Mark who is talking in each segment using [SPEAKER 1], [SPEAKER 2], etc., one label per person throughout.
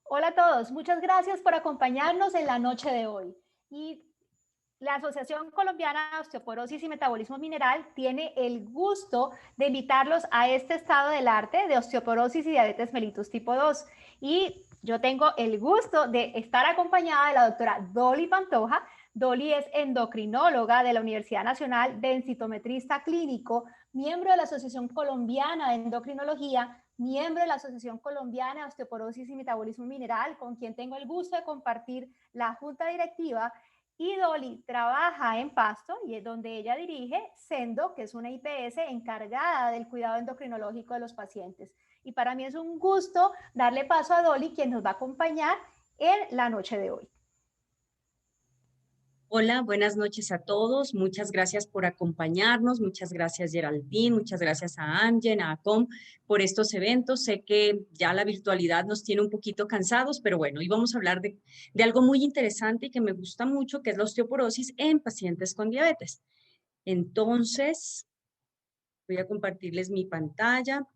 [SPEAKER 1] Hola a todos, muchas gracias por acompañarnos en la noche de hoy. Y la Asociación Colombiana de Osteoporosis y Metabolismo Mineral tiene el gusto de invitarlos a este estado del arte de osteoporosis y diabetes mellitus tipo 2. Y yo tengo el gusto de estar acompañada de la doctora Dolly Pantoja. Dolly es endocrinóloga de la Universidad Nacional, densitometrista clínico, miembro de la Asociación Colombiana de Endocrinología, miembro de la Asociación Colombiana de Osteoporosis y Metabolismo Mineral, con quien tengo el gusto de compartir la junta directiva. Y Dolly trabaja en Pasto y es donde ella dirige Sendo, que es una IPS encargada del cuidado endocrinológico de los pacientes. Y para mí es un gusto darle paso a Dolly, quien nos va a acompañar en la noche de hoy.
[SPEAKER 2] Hola, buenas noches a todos. Muchas gracias por acompañarnos. Muchas gracias, Geraldine. Muchas gracias a Amgen, a ACOM por estos eventos. Sé que ya la virtualidad nos tiene un poquito cansados, pero bueno, hoy vamos a hablar de algo muy interesante y que me gusta mucho, que es la osteoporosis en pacientes con diabetes. Entonces, voy a compartirles mi pantalla.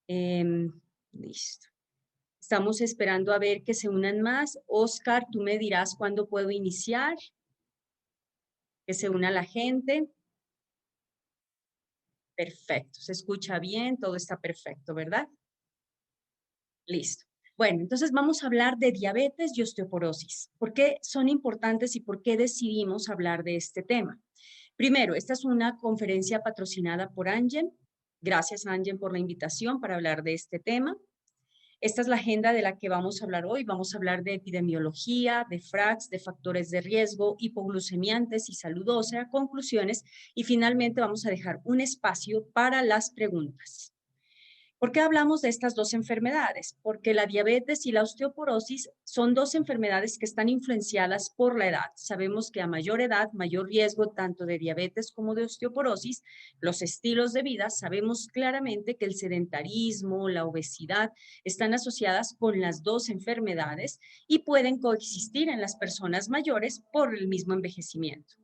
[SPEAKER 2] Listo. Estamos esperando a ver que se unan más. Oscar, tú me dirás cuándo puedo iniciar, que se una la gente. Perfecto, se escucha bien, todo está perfecto, ¿verdad? Listo. Bueno, entonces vamos a hablar de diabetes y osteoporosis. ¿Por qué son importantes y por qué decidimos hablar de este tema? Primero, esta es una conferencia patrocinada por Amgen. Gracias, Amgen, por la invitación para hablar de este tema. Esta es la agenda de la que vamos a hablar hoy. Vamos a hablar de epidemiología, de FRAX, de factores de riesgo, hipoglucemiantes y salud ósea, conclusiones, y finalmente vamos a dejar un espacio para las preguntas. ¿Por qué hablamos de estas dos enfermedades? Porque la diabetes y la osteoporosis son dos enfermedades que están influenciadas por la edad. Sabemos que a mayor edad, mayor riesgo tanto de diabetes como de osteoporosis. Los estilos de vida, sabemos claramente que el sedentarismo, la obesidad están asociadas con las dos enfermedades y pueden coexistir en las personas mayores por el mismo envejecimiento.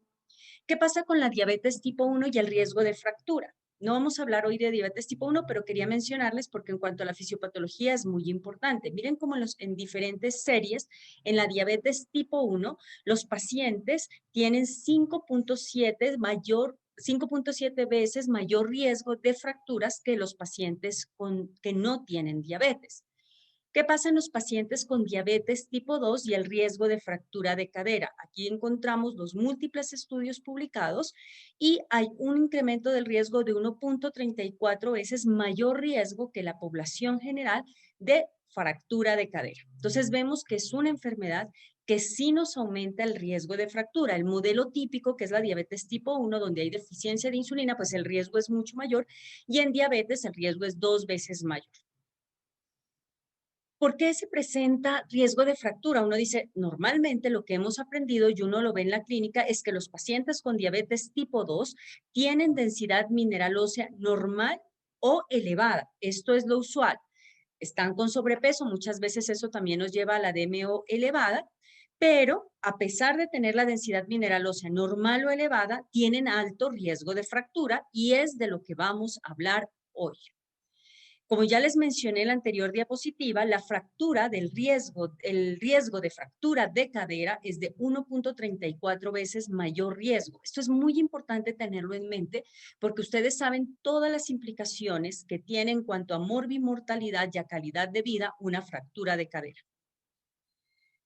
[SPEAKER 2] ¿Qué pasa con la diabetes tipo 1 y el riesgo de fractura? No vamos a hablar hoy de diabetes tipo 1, pero quería mencionarles porque en cuanto a la fisiopatología es muy importante. Miren cómo en diferentes series, en la diabetes tipo 1, los pacientes tienen 5.7 veces mayor riesgo de fracturas que los pacientes que no tienen diabetes. ¿Qué pasa en los pacientes con diabetes tipo 2 y el riesgo de fractura de cadera? Aquí encontramos los múltiples estudios publicados y hay un incremento del riesgo de 1.34 veces mayor riesgo que la población general de fractura de cadera. Entonces vemos que es una enfermedad que sí nos aumenta el riesgo de fractura. El modelo típico, que es la diabetes tipo 1, donde hay deficiencia de insulina, pues el riesgo es mucho mayor y en diabetes el riesgo es 2 veces mayor. ¿Por qué se presenta riesgo de fractura? Uno dice, normalmente lo que hemos aprendido y uno lo ve en la clínica es que los pacientes con diabetes tipo 2 tienen densidad mineral ósea normal o elevada. Esto es lo usual. Están con sobrepeso, muchas veces eso también nos lleva a la DMO elevada, pero a pesar de tener la densidad mineral ósea normal o elevada, tienen alto riesgo de fractura y es de lo que vamos a hablar hoy. Como ya les mencioné en la anterior diapositiva, la fractura el riesgo de fractura de cadera es de 1.34 veces mayor riesgo. Esto es muy importante tenerlo en mente porque ustedes saben todas las implicaciones que tiene en cuanto a morbimortalidad y a calidad de vida una fractura de cadera.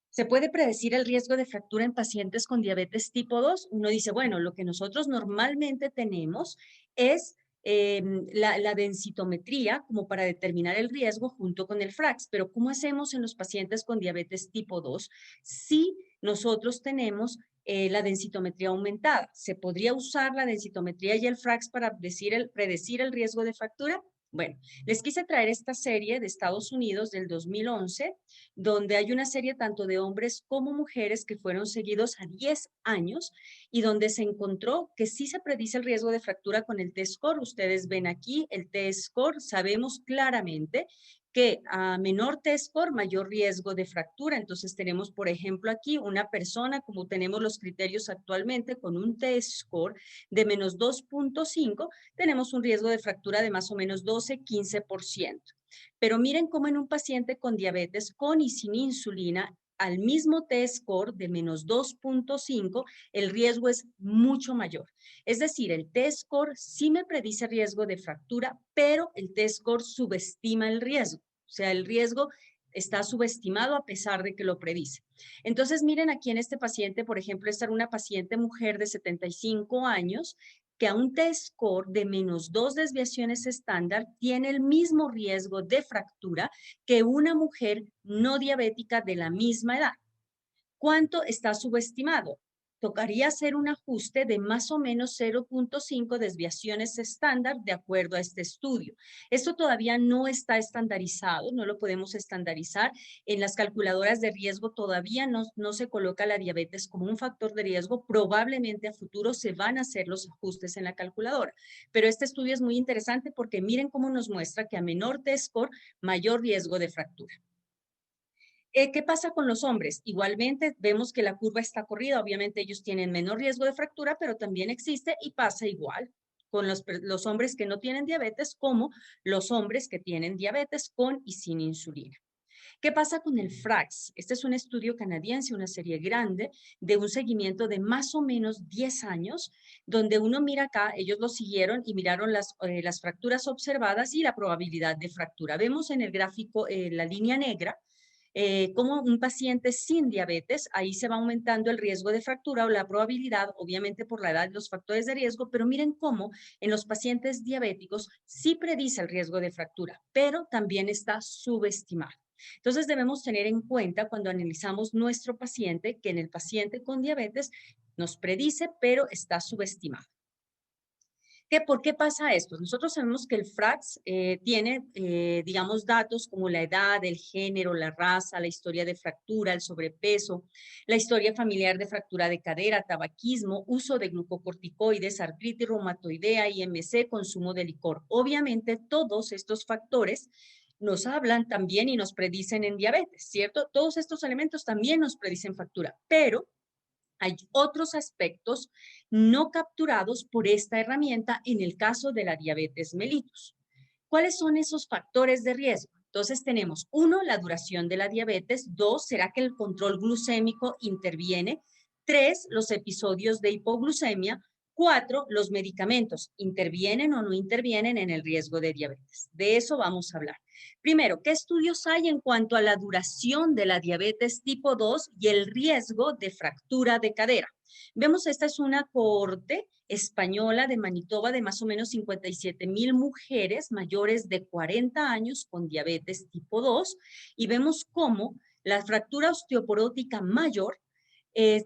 [SPEAKER 2] ¿Se puede predecir el riesgo de fractura en pacientes con diabetes tipo 2? Uno dice, bueno, lo que nosotros normalmente tenemos es la densitometría como para determinar el riesgo junto con el FRAX, pero ¿cómo hacemos en los pacientes con diabetes tipo 2 si nosotros tenemos la densitometría aumentada? ¿Se podría usar la densitometría y el FRAX para predecir el riesgo de fractura? Bueno, les quise traer esta serie de Estados Unidos del 2011, donde hay una serie tanto de hombres como mujeres que fueron seguidos a 10 años y donde se encontró que sí se predice el riesgo de fractura con el T-score. Ustedes ven aquí el T-score, sabemos claramente que a menor T-score, mayor riesgo de fractura. Entonces tenemos, por ejemplo, aquí una persona, como tenemos los criterios actualmente, con un T-score de menos 2.5, tenemos un riesgo de fractura de más o menos 12-15%. Pero miren cómo en un paciente con diabetes con y sin insulina, al mismo T-score de -2.5, el riesgo es mucho mayor. Es decir, el T-score sí me predice riesgo de fractura, pero el T-score subestima el riesgo. O sea, el riesgo está subestimado a pesar de que lo predice. Entonces, miren aquí en este paciente, por ejemplo, esta era una paciente mujer de 75 años que a un T-score de -2 desviaciones estándar tiene el mismo riesgo de fractura que una mujer no diabética de la misma edad. ¿Cuánto está subestimado? Tocaría hacer un ajuste de más o menos 0.5 desviaciones estándar de acuerdo a este estudio. Esto todavía no está estandarizado, no lo podemos estandarizar. En las calculadoras de riesgo todavía no se coloca la diabetes como un factor de riesgo. Probablemente a futuro se van a hacer los ajustes en la calculadora. Pero este estudio es muy interesante porque miren cómo nos muestra que a menor T-score, mayor riesgo de fractura. ¿Qué pasa con los hombres? Igualmente vemos que la curva está corrida, obviamente ellos tienen menor riesgo de fractura, pero también existe y pasa igual con los hombres que no tienen diabetes como los hombres que tienen diabetes con y sin insulina. ¿Qué pasa con el FRAX? Este es un estudio canadiense, una serie grande de un seguimiento de más o menos 10 años, donde uno mira acá, ellos lo siguieron y miraron las fracturas observadas y la probabilidad de fractura. Vemos en el gráfico la línea negra, como un paciente sin diabetes, ahí se va aumentando el riesgo de fractura o la probabilidad, obviamente por la edad y los factores de riesgo, pero miren cómo en los pacientes diabéticos sí predice el riesgo de fractura, pero también está subestimado. Entonces debemos tener en cuenta cuando analizamos nuestro paciente que en el paciente con diabetes nos predice, pero está subestimado. ¿Por qué pasa esto? Nosotros sabemos que el FRAX tiene, digamos, datos como la edad, el género, la raza, la historia de fractura, el sobrepeso, la historia familiar de fractura de cadera, tabaquismo, uso de glucocorticoides, artritis reumatoidea, IMC, consumo de licor. Obviamente, todos estos factores nos hablan también y nos predicen en diabetes, ¿cierto? Todos estos elementos también nos predicen fractura, pero hay otros aspectos no capturados por esta herramienta en el caso de la diabetes mellitus. ¿Cuáles son esos factores de riesgo? Entonces tenemos, uno, la duración de la diabetes. Dos, ¿será que el control glucémico interviene? Tres, los episodios de hipoglucemia. Cuatro, los medicamentos, ¿intervienen o no intervienen en el riesgo de diabetes? De eso vamos a hablar. Primero, ¿qué estudios hay en cuanto a la duración de la diabetes tipo 2 y el riesgo de fractura de cadera? Vemos, esta es una cohorte española de Manitoba de más o menos 57,000 mujeres mayores de 40 años con diabetes tipo 2 y vemos cómo la fractura osteoporótica mayor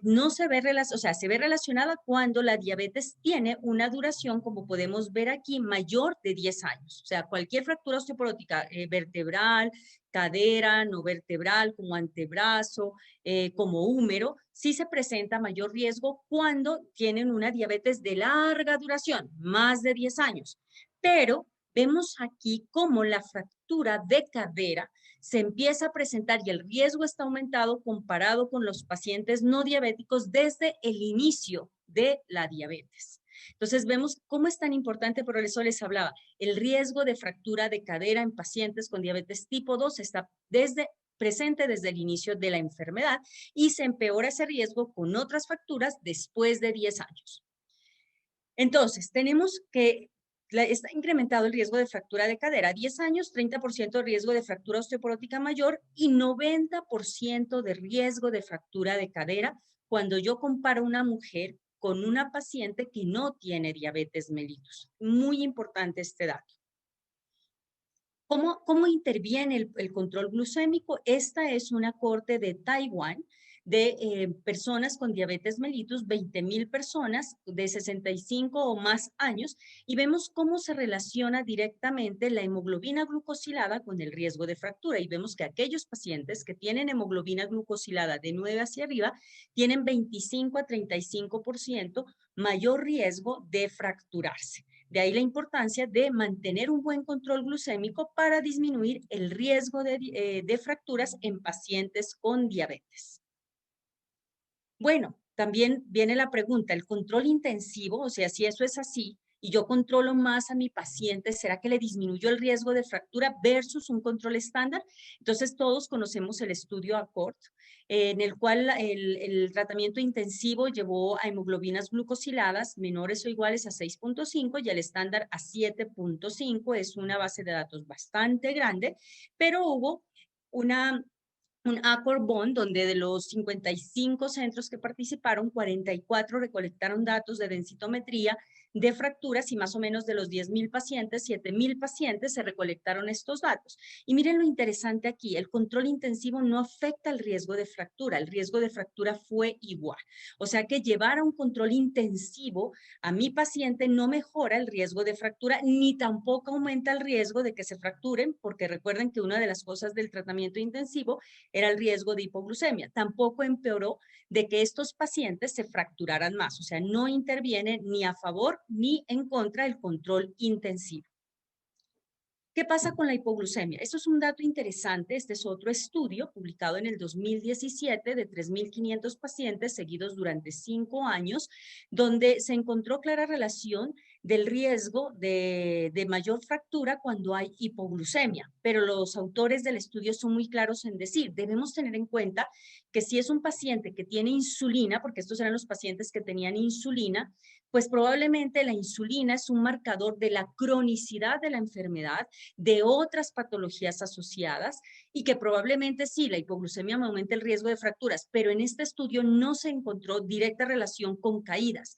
[SPEAKER 2] no se ve, o sea, se ve relacionada cuando la diabetes tiene una duración, como podemos ver aquí, mayor de 10 años. O sea, cualquier fractura osteoporótica vertebral, cadera, no vertebral, como antebrazo, como húmero, sí se presenta mayor riesgo cuando tienen una diabetes de larga duración, más de 10 años. Pero vemos aquí cómo la fractura de cadera se empieza a presentar y el riesgo está aumentado comparado con los pacientes no diabéticos desde el inicio de la diabetes. Entonces vemos cómo es tan importante, por eso les hablaba, el riesgo de fractura de cadera en pacientes con diabetes tipo 2 está presente desde el inicio de la enfermedad y se empeora ese riesgo con otras fracturas después de 10 años. Entonces, tenemos que está incrementado el riesgo de fractura de cadera. 10 años, 30% de riesgo de fractura osteoporótica mayor y 90% de riesgo de fractura de cadera cuando yo comparo una mujer con una paciente que no tiene diabetes mellitus. Muy importante este dato. ¿Cómo interviene el control glucémico? Esta es una corte de Taiwán de personas con diabetes mellitus, 20,000 personas de 65 o más años, y vemos cómo se relaciona directamente la hemoglobina glucosilada con el riesgo de fractura. Y vemos que aquellos pacientes que tienen hemoglobina glucosilada de 9 hacia arriba tienen 25 a 35% mayor riesgo de fracturarse. De ahí la importancia de mantener un buen control glucémico para disminuir el riesgo de fracturas en pacientes con diabetes. Bueno, también viene la pregunta, el control intensivo, o sea, si eso es así, y yo controlo más a mi paciente, ¿será que le disminuyó el riesgo de fractura versus un control estándar? Entonces, todos conocemos el estudio ACCORD, en el cual el tratamiento intensivo llevó a hemoglobinas glucosiladas menores o iguales a 6.5 y el estándar a 7.5. Es una base de datos bastante grande, pero hubo un Accord Bond, donde de los 55 centros que participaron, 44 recolectaron datos de densitometría de fracturas y más o menos de los 10,000 pacientes, 7,000 pacientes se recolectaron estos datos. Y miren lo interesante aquí, el control intensivo no afecta el riesgo de fractura, el riesgo de fractura fue igual. O sea que llevar a un control intensivo a mi paciente no mejora el riesgo de fractura ni tampoco aumenta el riesgo de que se fracturen, porque recuerden que una de las cosas del tratamiento intensivo era el riesgo de hipoglucemia. Tampoco empeoró de que estos pacientes se fracturaran más, o sea, no interviene ni a favor ni en contra del control intensivo. ¿Qué pasa con la hipoglucemia? Esto es un dato interesante. Este es otro estudio publicado en el 2017 de 3,500 pacientes seguidos durante 5 años, donde se encontró clara relación del riesgo de mayor fractura cuando hay hipoglucemia. Pero los autores del estudio son muy claros en decir, debemos tener en cuenta que si es un paciente que tiene insulina, porque estos eran los pacientes que tenían insulina, pues probablemente la insulina es un marcador de la cronicidad de la enfermedad, de otras patologías asociadas y que probablemente sí, la hipoglucemia me aumenta el riesgo de fracturas, pero en este estudio no se encontró directa relación con caídas.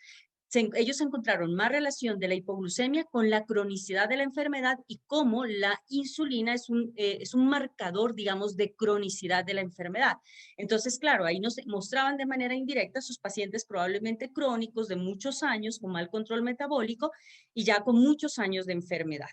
[SPEAKER 2] Ellos encontraron más relación de la hipoglucemia con la cronicidad de la enfermedad y cómo la insulina es un marcador, digamos, de cronicidad de la enfermedad. Entonces, claro, ahí nos mostraban de manera indirecta a sus pacientes probablemente crónicos de muchos años con mal control metabólico y ya con muchos años de enfermedad.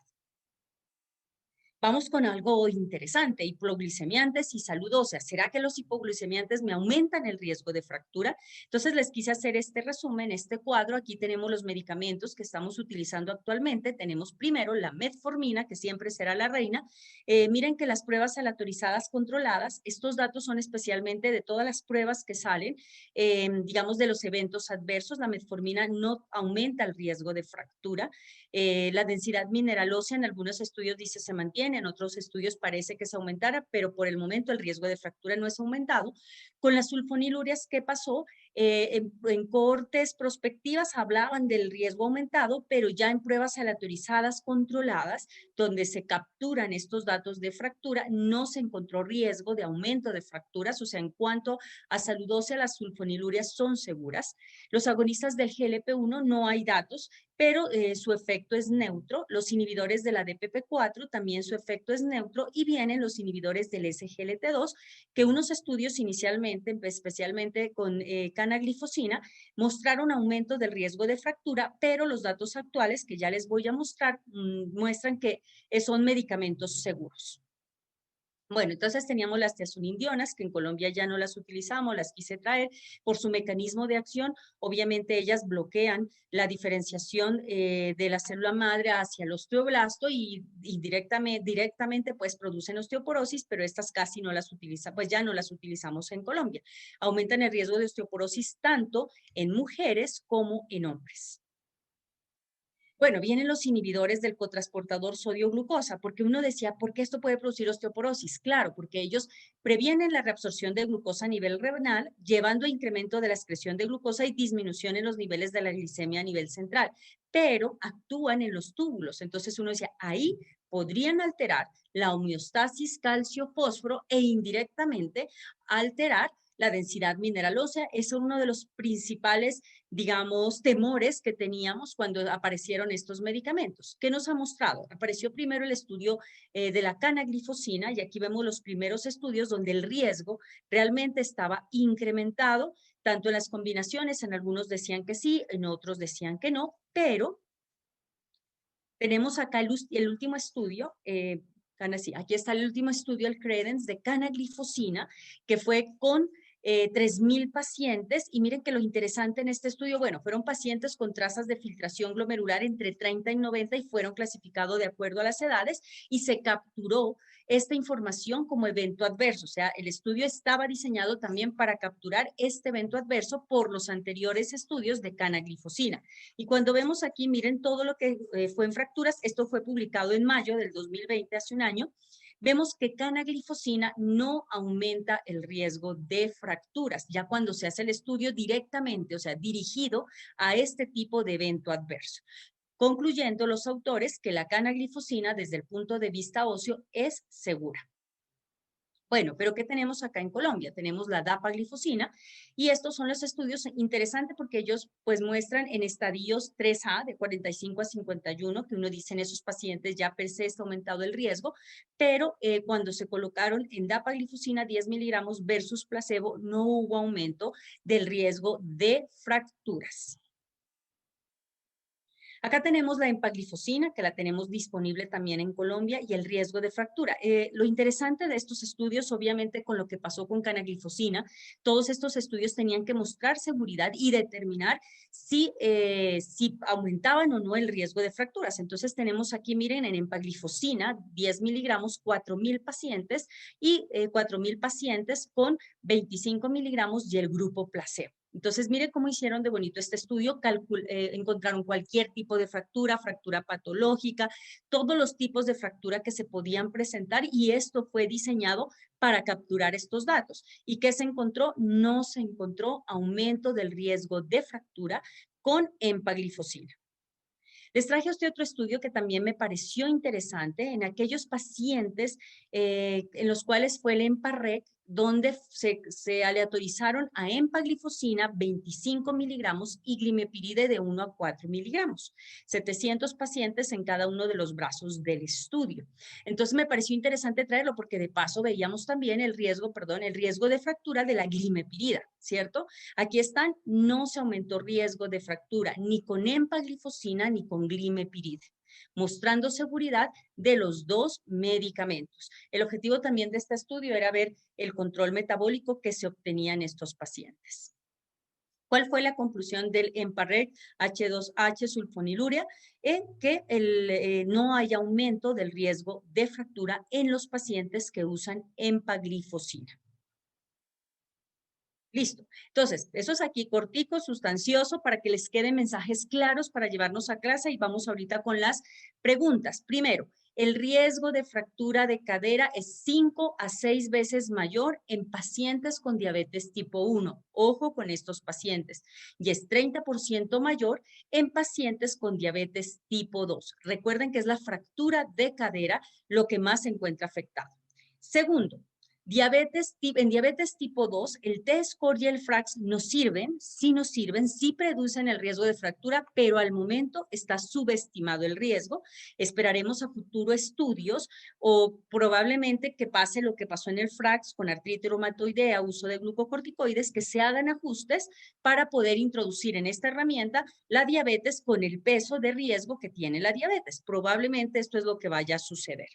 [SPEAKER 2] Vamos con algo interesante, hipoglicemiantes y salud ósea. ¿Será que los hipoglicemiantes me aumentan el riesgo de fractura? Entonces les quise hacer este resumen, este cuadro. Aquí tenemos los medicamentos que estamos utilizando actualmente. Tenemos primero la metformina, que siempre será la reina. Miren que las pruebas aleatorizadas controladas, estos datos son especialmente de todas las pruebas que salen, digamos, de los eventos adversos. La metformina no aumenta el riesgo de fractura. La densidad mineral ósea en algunos estudios dice se mantiene, en otros estudios parece que se aumentara, pero por el momento el riesgo de fractura no es aumentado. Con las sulfonilurias, ¿qué pasó? En cohortes prospectivas hablaban del riesgo aumentado, pero ya en pruebas aleatorizadas controladas, donde se capturan estos datos de fractura, no se encontró riesgo de aumento de fracturas, o sea, en cuanto a salud ósea, las sulfonilurias son seguras. Los agonistas del GLP-1 no hay datos, pero su efecto es neutro. Los inhibidores de la DPP-4 también su efecto es neutro y vienen los inhibidores del SGLT2, que unos estudios inicialmente, especialmente con canaglifosina, mostraron aumento del riesgo de fractura, pero los datos actuales que ya les voy a mostrar muestran que son medicamentos seguros. Bueno, entonces teníamos las tiazolindionas, que en Colombia ya no las utilizamos, las quise traer por su mecanismo de acción. Obviamente ellas bloquean la diferenciación de la célula madre hacia el osteoblasto y directamente pues producen osteoporosis, pero estas casi no las utiliza, pues ya no las utilizamos en Colombia. Aumentan el riesgo de osteoporosis tanto en mujeres como en hombres. Bueno, vienen los inhibidores del cotransportador sodio-glucosa, porque uno decía, ¿por qué esto puede producir osteoporosis? Claro, porque ellos previenen la reabsorción de glucosa a nivel renal, llevando a incremento de la excreción de glucosa y disminución en los niveles de la glicemia a nivel central, pero actúan en los túbulos. Entonces uno decía, ahí podrían alterar la homeostasis calcio-fósforo e indirectamente alterar la densidad mineral ósea. Es uno de los principales, digamos, temores que teníamos cuando aparecieron estos medicamentos. ¿Qué nos ha mostrado? Apareció primero el estudio de la canaglifosina y aquí vemos los primeros estudios donde el riesgo realmente estaba incrementado, tanto en las combinaciones, en algunos decían que sí, en otros decían que no, pero tenemos acá el último estudio, aquí está el último estudio, el Credence de canaglifosina, que fue con 3.000 pacientes, y miren que lo interesante en este estudio, bueno, fueron pacientes con trazas de filtración glomerular entre 30 y 90 y fueron clasificados de acuerdo a las edades y se capturó esta información como evento adverso. O sea, el estudio estaba diseñado también para capturar este evento adverso por los anteriores estudios de canaglifosina. Y cuando vemos aquí, miren todo lo que fue en fracturas, esto fue publicado en mayo del 2020, hace un año. Vemos que canaglifosina no aumenta el riesgo de fracturas, ya cuando se hace el estudio directamente, o sea, dirigido a este tipo de evento adverso. Concluyendo los autores que la canaglifosina desde el punto de vista óseo es segura. Bueno, pero ¿qué tenemos acá en Colombia? Tenemos la dapaglifosina y estos son los estudios interesantes porque ellos pues muestran en estadios 3A de 45 a 51 que uno dice en esos pacientes ya per se está aumentado el riesgo, pero cuando se colocaron en dapaglifosina 10 miligramos versus placebo no hubo aumento del riesgo de fracturas. Acá tenemos la empaglifosina, que la tenemos disponible también en Colombia, y el riesgo de fractura. Lo interesante de estos estudios, obviamente con lo que pasó con canaglifosina, todos estos estudios tenían que mostrar seguridad y determinar si aumentaban o no el riesgo de fracturas. Entonces tenemos aquí, miren, en empaglifosina, 10 miligramos, 4.000 pacientes y 4.000 pacientes con 25 miligramos y el grupo placebo. Entonces, mire cómo hicieron de bonito este estudio, encontraron cualquier tipo de fractura, fractura patológica, todos los tipos de fractura que se podían presentar y esto fue diseñado para capturar estos datos. ¿Y qué se encontró? No se encontró aumento del riesgo de fractura con empaglifosina. Les traje a usted otro estudio que también me pareció interesante en aquellos pacientes en los cuales fue el EMPA-REC, donde se aleatorizaron a empaglifosina 25 miligramos y glimepiride de 1 a 4 miligramos. 700 pacientes en cada uno de los brazos del estudio. Entonces me pareció interesante traerlo porque de paso veíamos también el riesgo de fractura de la glimepirida, ¿cierto? Aquí están, no se aumentó riesgo de fractura ni con empaglifosina ni con glimepiride, mostrando seguridad de los dos medicamentos. El objetivo también de este estudio era ver el control metabólico que se obtenía en estos pacientes. ¿Cuál fue la conclusión del EMPA-REC H2H sulfonilurea? Que no hay aumento del riesgo de fractura en los pacientes que usan empaglifosina. Listo. Entonces, eso es aquí cortico, sustancioso, para que les queden mensajes claros para llevarnos a clase y vamos ahorita con las preguntas. Primero, el riesgo de fractura de cadera es 5 a 6 veces mayor en pacientes con diabetes tipo 1. Ojo con estos pacientes. Y es 30% mayor en pacientes con diabetes tipo 2. Recuerden que es la fractura de cadera lo que más se encuentra afectado. Segundo, en diabetes tipo 2, el T-score y el FRAX nos sirven, sí reducen el riesgo de fractura, pero al momento está subestimado el riesgo. Esperaremos a futuros estudios o probablemente que pase lo que pasó en el FRAX con artritis reumatoidea, uso de glucocorticoides, que se hagan ajustes para poder introducir en esta herramienta la diabetes con el peso de riesgo que tiene la diabetes. Probablemente esto es lo que vaya a suceder.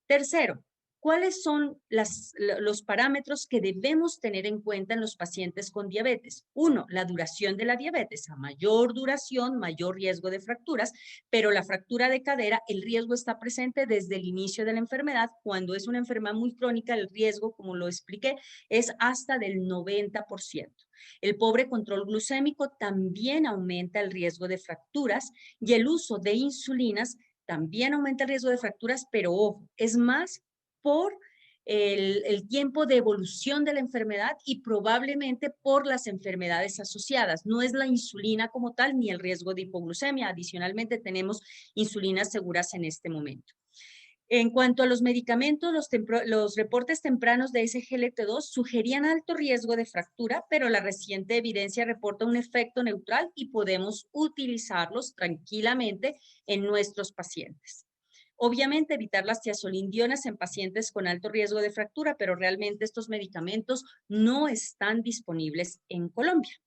[SPEAKER 2] Tercero, ¿cuáles son los parámetros que debemos tener en cuenta en los pacientes con diabetes? Uno, la duración de la diabetes. A mayor duración, mayor riesgo de fracturas, pero la fractura de cadera, el riesgo está presente desde el inicio de la enfermedad. Cuando es una enfermedad muy crónica, el riesgo, como lo expliqué, es hasta del 90%. El pobre control glucémico también aumenta el riesgo de fracturas y el uso de insulinas también aumenta el riesgo de fracturas, pero ojo, es más por el tiempo de evolución de la enfermedad y probablemente por las enfermedades asociadas. No es la insulina como tal ni el riesgo de hipoglucemia. Adicionalmente, tenemos insulinas seguras en este momento. En cuanto a los medicamentos, los reportes tempranos de SGLT2 sugerían alto riesgo de fractura, pero la reciente evidencia reporta un efecto neutral y podemos utilizarlos tranquilamente en nuestros pacientes. Obviamente, evitar las tiazolindionas en pacientes con alto riesgo de fractura, pero realmente estos medicamentos no están disponibles en Colombia.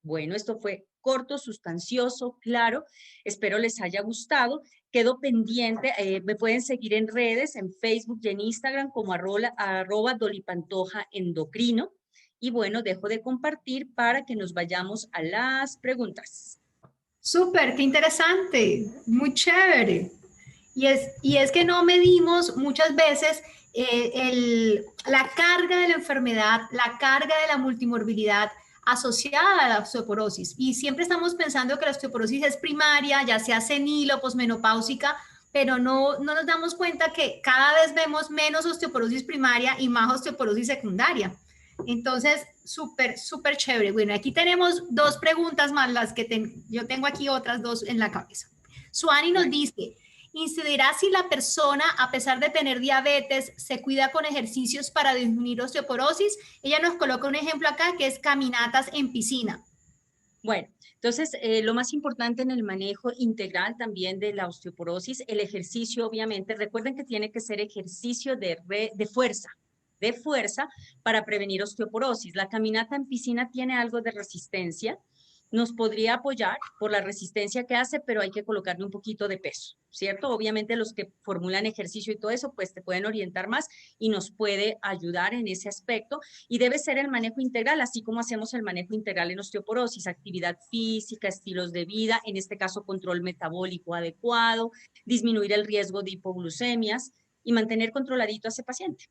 [SPEAKER 2] Bueno, esto fue corto, sustancioso, claro. Espero les haya gustado. Quedo pendiente. Me pueden seguir en redes, en Facebook y en Instagram como @dolipantojaendocrino. Y bueno, dejo de compartir para que nos vayamos a las preguntas.
[SPEAKER 1] Súper, qué interesante, muy chévere. Y es que no medimos muchas veces la carga de la enfermedad, la carga de la multimorbilidad asociada a la osteoporosis. Y siempre estamos pensando que la osteoporosis es primaria, ya sea senil o posmenopáusica, pero no nos damos cuenta que cada vez vemos menos osteoporosis primaria y más osteoporosis secundaria. Entonces, súper, súper chévere. Bueno, aquí tenemos dos preguntas más, las que yo tengo aquí otras dos en la cabeza. Suani nos dice, ¿incidirá si la persona, a pesar de tener diabetes, se cuida con ejercicios para disminuir osteoporosis? Ella nos coloca un ejemplo acá que es caminatas en piscina.
[SPEAKER 2] Bueno, entonces lo más importante en el manejo integral también de la osteoporosis, el ejercicio, obviamente, recuerden que tiene que ser ejercicio de fuerza para prevenir osteoporosis. La caminata en piscina tiene algo de resistencia, nos podría apoyar por la resistencia que hace, pero hay que colocarle un poquito de peso, ¿cierto? Obviamente los que formulan ejercicio y todo eso, pues te pueden orientar más y nos puede ayudar en ese aspecto. Y debe ser el manejo integral, así como hacemos el manejo integral en osteoporosis, actividad física, estilos de vida, en este caso control metabólico adecuado, disminuir el riesgo de hipoglucemias y mantener controladito a ese paciente.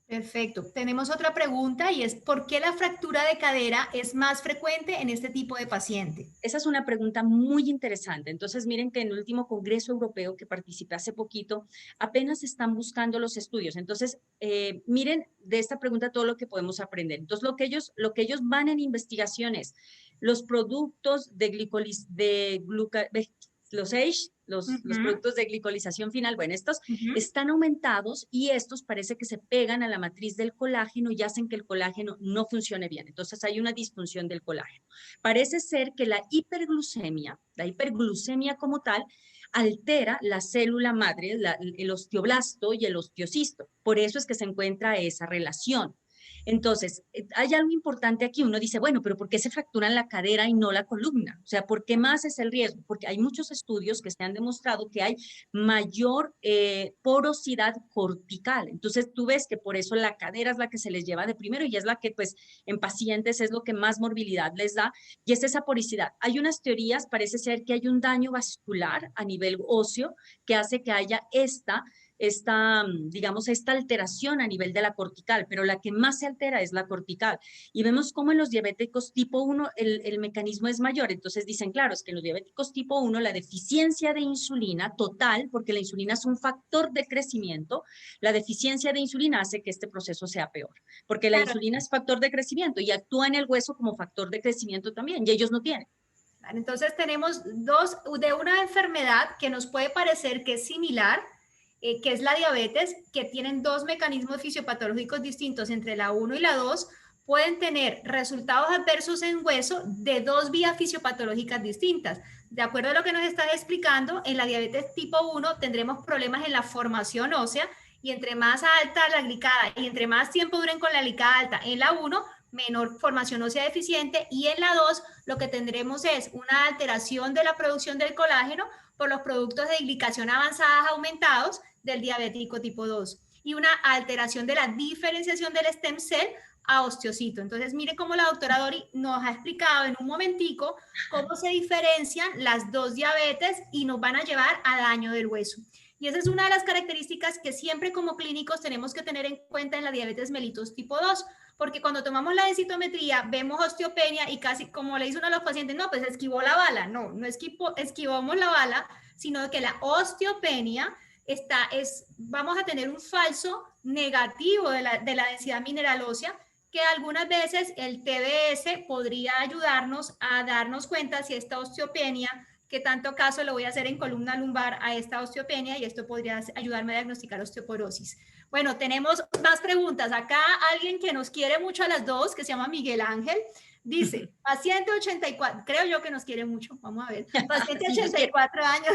[SPEAKER 1] Perfecto. Tenemos otra pregunta y es, ¿por qué la fractura de cadera es más frecuente en este tipo de paciente?
[SPEAKER 2] Esa es una pregunta muy interesante. Entonces, miren que en el último Congreso Europeo que participé hace poquito, apenas están buscando los estudios. Entonces, miren de esta pregunta todo lo que podemos aprender. Entonces, lo que ellos van en investigaciones, los productos los AGE, los productos de glicolización final, bueno, estos están aumentados y estos parece que se pegan a la matriz del colágeno y hacen que el colágeno no funcione bien. Entonces hay una disfunción del colágeno. Parece ser que la hiperglucemia como tal, altera la célula madre, el osteoblasto y el osteocisto. Por eso es que se encuentra esa relación. Entonces, hay algo importante aquí. Uno dice, bueno, pero ¿por qué se fracturan la cadera y no la columna? O sea, ¿por qué más es el riesgo? Porque hay muchos estudios que se han demostrado que hay mayor porosidad cortical. Entonces, tú ves que por eso la cadera es la que se les lleva de primero y es la que, pues, en pacientes es lo que más morbilidad les da y es esa porosidad. Hay unas teorías, parece ser que hay un daño vascular a nivel óseo que hace que haya digamos, esta alteración a nivel de la cortical, pero la que más se altera es la cortical. Y vemos cómo en los diabéticos tipo 1 el mecanismo es mayor. Entonces dicen, claro, es que en los diabéticos tipo 1 la deficiencia de insulina total, porque la insulina es un factor de crecimiento, la deficiencia de insulina hace que este proceso sea peor, porque la
[SPEAKER 1] Claro.
[SPEAKER 2] insulina es factor de crecimiento y actúa en el hueso como factor de crecimiento también, y ellos no tienen.
[SPEAKER 1] Entonces tenemos dos de una enfermedad que nos puede parecer que es similar, que es la diabetes, que tienen dos mecanismos fisiopatológicos distintos entre la 1 y la 2, pueden tener resultados adversos en hueso de dos vías fisiopatológicas distintas. De acuerdo a lo que nos estás explicando, en la diabetes tipo 1 tendremos problemas en la formación ósea y entre más alta la glicada y entre más tiempo duren con la glicada alta en la 1, menor formación ósea deficiente, y en la 2 lo que tendremos es una alteración de la producción del colágeno por los productos de glicación avanzadas aumentados del diabético tipo 2 y una alteración de la diferenciación del stem cell a osteocito. Entonces, mire cómo la doctora Dori nos ha explicado en un momentico cómo se diferencian las dos diabetes y nos van a llevar a daño del hueso. Y esa es una de las características que siempre como clínicos tenemos que tener en cuenta en la diabetes mellitus tipo 2, porque cuando tomamos la densitometría vemos osteopenia y casi como le dice uno a los pacientes, no, pues esquivó la bala. No esquivamos la bala, sino que la osteopenia vamos a tener un falso negativo de la densidad mineral ósea, que algunas veces el TBS podría ayudarnos a darnos cuenta si esta osteopenia, que tanto caso lo voy a hacer en columna lumbar a esta osteopenia, y esto podría ayudarme a diagnosticar osteoporosis. Bueno, tenemos más preguntas. Acá alguien que nos quiere mucho a las dos, que se llama Miguel Ángel, dice, paciente 84, creo yo que nos quiere mucho, vamos a ver, paciente 84 años,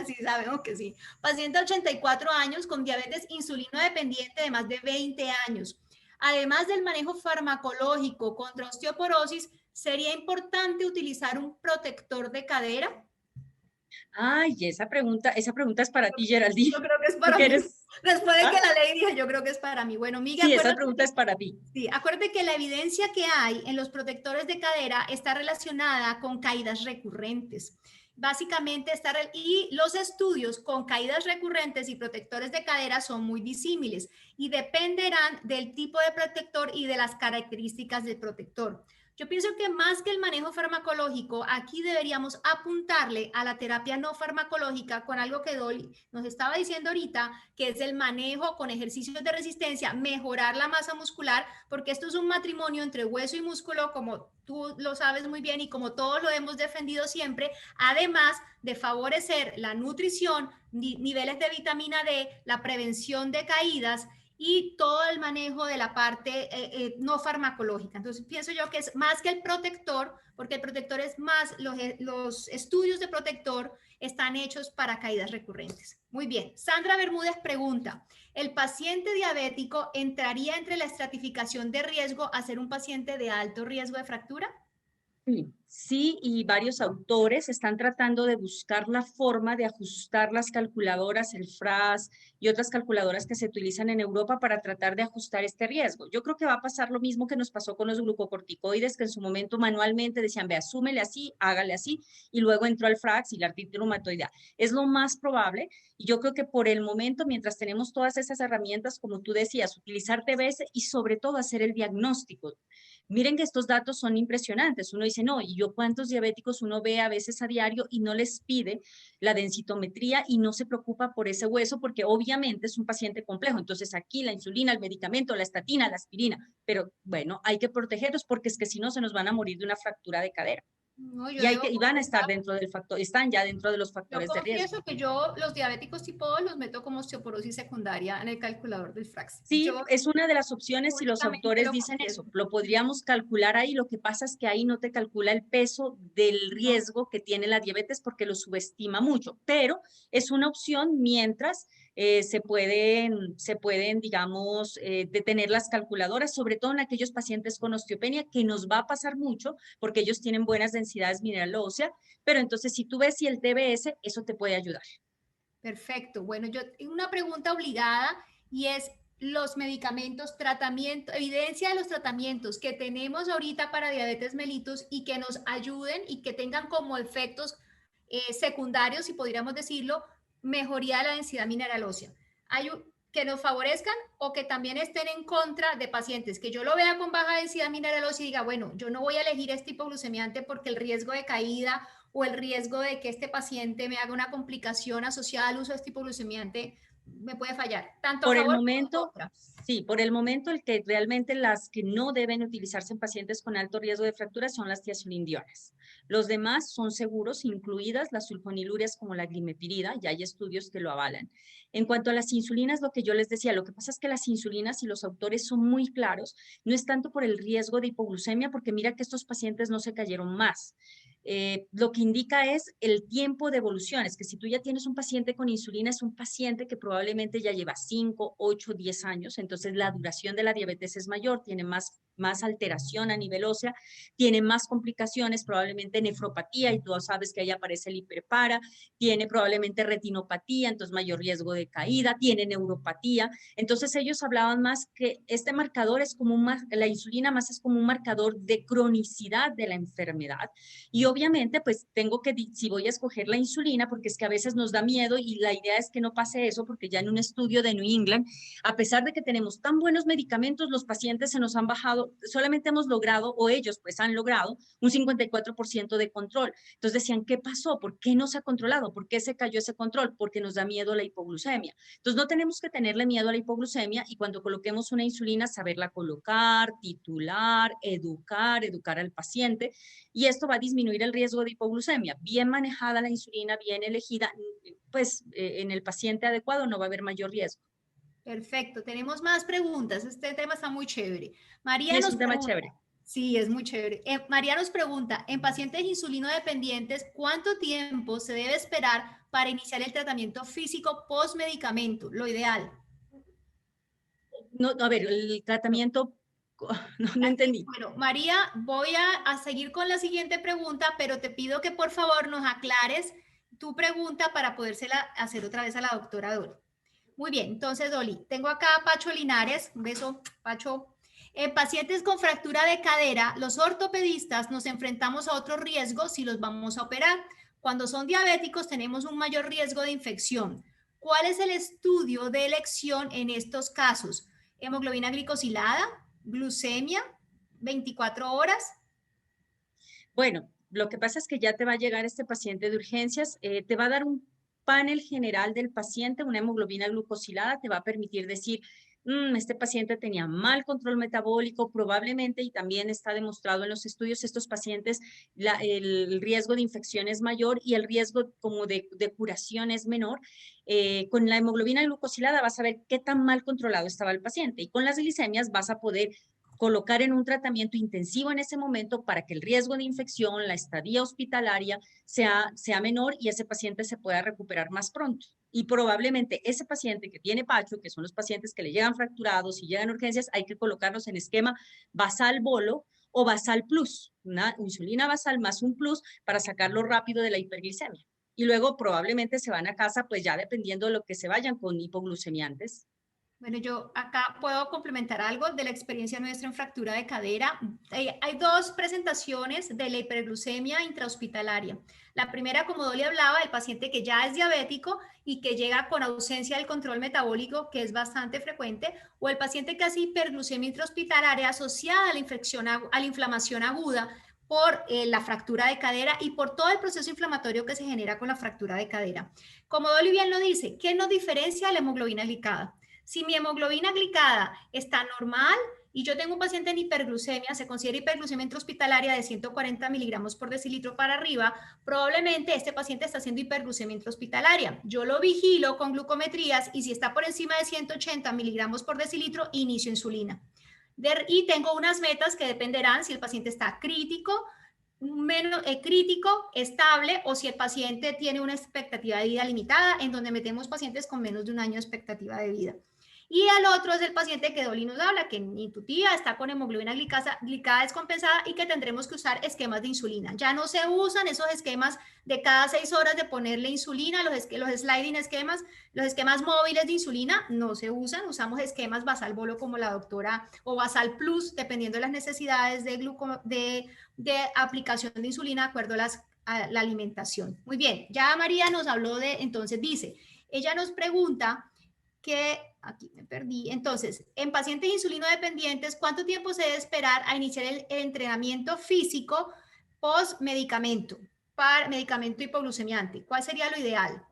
[SPEAKER 1] sí sabemos que sí, paciente 84 años con diabetes insulino dependiente de más de 20 años. Además del manejo farmacológico contra osteoporosis, ¿sería importante utilizar un protector de cadera?
[SPEAKER 2] Ay, esa pregunta es para ti, Geraldine,
[SPEAKER 1] Yo creo que es para
[SPEAKER 2] porque
[SPEAKER 1] mí. Después de que
[SPEAKER 2] ¿Ah?
[SPEAKER 1] la ley dije, yo creo que es para mí. Bueno, Miguel,
[SPEAKER 2] Sí, esa
[SPEAKER 1] acuérdate
[SPEAKER 2] pregunta es para ti.
[SPEAKER 1] sí, acuérdate que la evidencia que hay en los protectores de cadera está relacionada con caídas recurrentes. Básicamente y los estudios con caídas recurrentes y protectores de cadera son muy disímiles y dependerán del tipo de protector y de las características del protector. Yo pienso que más que el manejo farmacológico, aquí deberíamos apuntarle a la terapia no farmacológica con algo que Dolly nos estaba diciendo ahorita, que es el manejo con ejercicios de resistencia, mejorar la masa muscular, porque esto es un matrimonio entre hueso y músculo, como tú lo sabes muy bien y como todos lo hemos defendido siempre, además de favorecer la nutrición, niveles de vitamina D, la prevención de caídas y todo el manejo de la parte no farmacológica. Entonces pienso yo que es más que el protector, porque el protector es más, los estudios de protector están hechos para caídas recurrentes. Muy bien, Sandra Bermúdez pregunta, ¿el paciente diabético entraría entre la estratificación de riesgo a ser un paciente de alto riesgo de fractura?
[SPEAKER 2] Sí, y varios autores están tratando de buscar la forma de ajustar las calculadoras, el FRAS y otras calculadoras que se utilizan en Europa para tratar de ajustar este riesgo. Yo creo que va a pasar lo mismo que nos pasó con los glucocorticoides, que en su momento manualmente decían, ve, asúmele así, hágale así, y luego entró el FRAX y la artritis reumatoidea. Es lo más probable, y yo creo que por el momento, mientras tenemos todas esas herramientas, como tú decías, utilizar TBS y sobre todo hacer el diagnóstico. Miren que estos datos son impresionantes. Uno dice, no, y yo cuántos diabéticos uno ve a veces a diario y no les pide la densitometría y no se preocupa por ese hueso porque obviamente es un paciente complejo. Entonces aquí la insulina, el medicamento, la estatina, la aspirina, pero bueno, hay que protegerlos porque es que si no se nos van a morir de una fractura de cadera.
[SPEAKER 1] No,
[SPEAKER 2] Y van a estar dentro del factor, están ya dentro de los
[SPEAKER 1] yo
[SPEAKER 2] factores de riesgo.
[SPEAKER 1] confieso que yo los diabéticos tipo 2 los meto como osteoporosis secundaria en el calculador del FRAX.
[SPEAKER 2] Sí,
[SPEAKER 1] Yo
[SPEAKER 2] es una de las opciones y los
[SPEAKER 1] públicamente
[SPEAKER 2] autores
[SPEAKER 1] lo
[SPEAKER 2] dicen
[SPEAKER 1] confieso.
[SPEAKER 2] eso. Lo podríamos calcular ahí. Lo que pasa es que ahí no te calcula el peso del
[SPEAKER 1] No,
[SPEAKER 2] riesgo que tiene la diabetes porque lo subestima mucho, pero es una opción mientras digamos, detener las calculadoras, sobre todo en aquellos pacientes con osteopenia, que nos va a pasar mucho porque ellos tienen buenas densidades mineral ósea, pero entonces si tú ves si el TBS, eso te puede ayudar.
[SPEAKER 1] perfecto. Bueno, yo tengo una pregunta obligada y es los medicamentos, tratamiento, evidencia de los tratamientos que tenemos ahorita para diabetes mellitus y que nos ayuden y que tengan como efectos secundarios, si podríamos decirlo, mejoría de la densidad mineral ósea. Hay que nos favorezcan o que también estén en contra de pacientes, que yo lo vea con baja densidad mineral ósea y diga, bueno, yo no voy a elegir este hipoglucemiante porque el riesgo de caída o el riesgo de que este paciente me haga una complicación asociada al uso de este hipoglucemiante me puede fallar, tanto a
[SPEAKER 2] Por el
[SPEAKER 1] favor como en
[SPEAKER 2] momento,
[SPEAKER 1] contra.
[SPEAKER 2] sí, por el momento el que realmente las que no deben utilizarse en pacientes con alto riesgo de fractura son las tiazolindionas. Los demás son seguros, incluidas las sulfonilurias como la glimepirida, ya hay estudios que lo avalan. En cuanto a las insulinas, lo que yo les decía, lo que pasa es que las insulinas y los autores son muy claros, no es tanto por el riesgo de hipoglucemia, porque mira que estos pacientes no se cayeron más. Lo que indica es el tiempo de evolución, es que si tú ya tienes un paciente con insulina, es un paciente que probablemente ya lleva 5, 8, 10 años, entonces la duración de la diabetes es mayor, tiene más alteración a nivel ósea, tiene más complicaciones, probablemente nefropatía, y tú sabes que ahí aparece el hiperpara, tiene probablemente retinopatía, entonces mayor riesgo de caída, tiene neuropatía, entonces ellos hablaban más que este marcador es como la insulina más es como un marcador de cronicidad de la enfermedad, y obviamente, pues tengo que, si voy a escoger la insulina, porque es que a veces nos da miedo y la idea es que no pase eso, porque ya en un estudio de New England, a pesar de que tenemos tan buenos medicamentos, los pacientes se nos han bajado, solamente hemos logrado, o ellos pues han logrado, un 54% de control. Entonces decían, ¿qué pasó? ¿Por qué no se ha controlado? ¿Por qué se cayó ese control? Porque nos da miedo la hipoglucemia. Entonces no tenemos que tenerle miedo a la hipoglucemia y cuando coloquemos una insulina, saberla colocar, titular, educar al paciente, y esto va a disminuir el riesgo de hipoglucemia. Bien manejada la insulina, bien elegida, pues en el paciente adecuado no va a haber mayor riesgo.
[SPEAKER 1] Perfecto, tenemos más preguntas. Este tema está muy chévere.
[SPEAKER 2] Y
[SPEAKER 1] María
[SPEAKER 2] es
[SPEAKER 1] nos
[SPEAKER 2] un tema
[SPEAKER 1] pregunta,
[SPEAKER 2] chévere.
[SPEAKER 1] sí, es muy chévere. María nos pregunta, en pacientes insulino dependientes, ¿cuánto tiempo se debe esperar para iniciar el tratamiento físico post medicamento? Lo ideal.
[SPEAKER 2] No, a ver, el tratamiento, no entendí.
[SPEAKER 1] Bueno, María, voy a seguir con la siguiente pregunta, pero te pido que por favor nos aclares tu pregunta para podérsela hacer otra vez a la doctora Dor. Muy bien, entonces, Oli, tengo acá a Pacho Linares, un beso, Pacho. En pacientes con fractura de cadera, los ortopedistas nos enfrentamos a otro riesgo si los vamos a operar. Cuando son diabéticos tenemos un mayor riesgo de infección. ¿Cuál es el estudio de elección en estos casos? Hemoglobina glicosilada, glucemia, 24 horas.
[SPEAKER 2] Bueno, lo que pasa es que ya te va a llegar este paciente de urgencias, te va a dar un panel general del paciente, una hemoglobina glucosilada, te va a permitir decir, este paciente tenía mal control metabólico, probablemente, y también está demostrado en los estudios, estos pacientes, el riesgo de infección es mayor y el riesgo como de curación es menor. Con la hemoglobina glucosilada vas a ver qué tan mal controlado estaba el paciente, y con las glicemias vas a poder colocar en un tratamiento intensivo en ese momento para que el riesgo de infección, la estadía hospitalaria sea menor y ese paciente se pueda recuperar más pronto. Y probablemente ese paciente que tiene Pacho, que son los pacientes que le llegan fracturados y llegan a urgencias, hay que colocarlos en esquema basal bolo o basal plus, una insulina basal más un plus para sacarlo rápido de la hiperglicemia. Y luego probablemente se van a casa, pues ya dependiendo de lo que se vayan con hipoglucemiantes.
[SPEAKER 1] Bueno, yo acá puedo complementar algo de la experiencia nuestra en fractura de cadera. Hay dos presentaciones de la hiperglucemia intrahospitalaria. La primera, como Dolly hablaba, el paciente que ya es diabético y que llega con ausencia del control metabólico, que es bastante frecuente, o el paciente que hace hiperglucemia intrahospitalaria asociada a la infección, a la inflamación aguda por la fractura de cadera y por todo el proceso inflamatorio que se genera con la fractura de cadera. Como Dolly bien lo dice, ¿qué nos diferencia la hemoglobina glicada? Si mi hemoglobina glicada está normal y yo tengo un paciente en hiperglucemia, se considera hiperglucemia intrahospitalaria de 140 miligramos por decilitro para arriba, probablemente este paciente está haciendo hiperglucemia intrahospitalaria. Yo lo vigilo con glucometrías y si está por encima de 180 miligramos por decilitro, inicio insulina. Y tengo unas metas que dependerán si el paciente está crítico, crítico, estable, o si el paciente tiene una expectativa de vida limitada, en donde metemos pacientes con menos de un año de expectativa de vida. Y el otro es el paciente que Dolly nos habla, que ni tu tía está con hemoglobina glicada descompensada y que tendremos que usar esquemas de insulina. Ya no se usan esos esquemas de cada 6 horas de ponerle insulina, los sliding esquemas, los esquemas móviles de insulina no se usan, usamos esquemas basal bolo como la doctora, o basal plus, dependiendo de las necesidades de aplicación de insulina de acuerdo a la alimentación. Muy bien, ya María nos habló entonces dice, ella nos pregunta que, aquí me perdí, entonces, en pacientes insulino dependientes, ¿cuánto tiempo se debe esperar a iniciar el entrenamiento físico post medicamento, para medicamento hipoglucemiante? ¿Cuál sería lo ideal?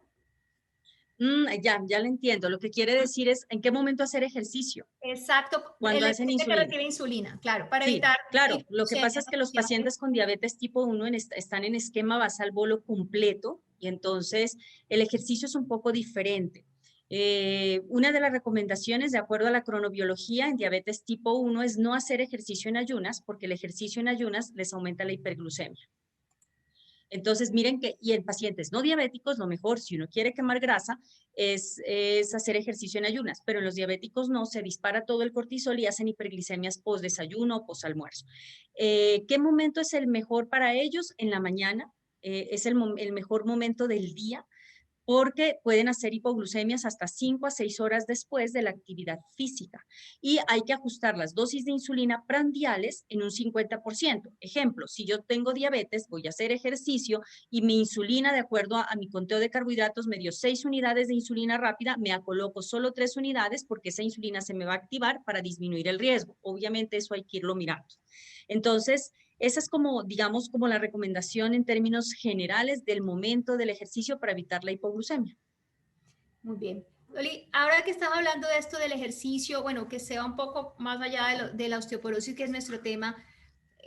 [SPEAKER 2] Ya lo entiendo. Lo que quiere decir es en qué momento hacer ejercicio
[SPEAKER 1] Exacto,
[SPEAKER 2] cuando
[SPEAKER 1] el
[SPEAKER 2] hacen
[SPEAKER 1] paciente que
[SPEAKER 2] insulina.
[SPEAKER 1] recibe insulina, claro, para
[SPEAKER 2] Sí,
[SPEAKER 1] evitar
[SPEAKER 2] claro. Lo que pasa
[SPEAKER 1] hipoglucemias
[SPEAKER 2] es que los
[SPEAKER 1] asociadas.
[SPEAKER 2] pacientes con diabetes tipo 1 están en esquema basal bolo completo y entonces el ejercicio es un poco diferente. Una de las recomendaciones, de acuerdo a la cronobiología en diabetes tipo 1, es no hacer ejercicio en ayunas porque el ejercicio en ayunas les aumenta la hiperglucemia. Entonces, miren que, y en pacientes no diabéticos, lo mejor, si uno quiere quemar grasa, es hacer ejercicio en ayunas, pero en los diabéticos no, se dispara todo el cortisol y hacen hiperglicemias post desayuno o post almuerzo. ¿Qué momento es el mejor para ellos? En la mañana, es el mejor momento del día porque pueden hacer hipoglucemias hasta 5 a 6 horas después de la actividad física. Y hay que ajustar las dosis de insulina prandiales en un 50%. Ejemplo, si yo tengo diabetes, voy a hacer ejercicio y mi insulina, de acuerdo a mi conteo de carbohidratos, me dio 6 unidades de insulina rápida, me coloco solo 3 unidades porque esa insulina se me va a activar para disminuir el riesgo. Obviamente eso hay que irlo mirando. Entonces, esa es como, digamos, como la recomendación en términos generales del momento del ejercicio para evitar la hipoglucemia.
[SPEAKER 1] Muy bien. Loli, ahora que estamos hablando de esto del ejercicio, bueno, que sea un poco más allá de la osteoporosis, que es nuestro tema,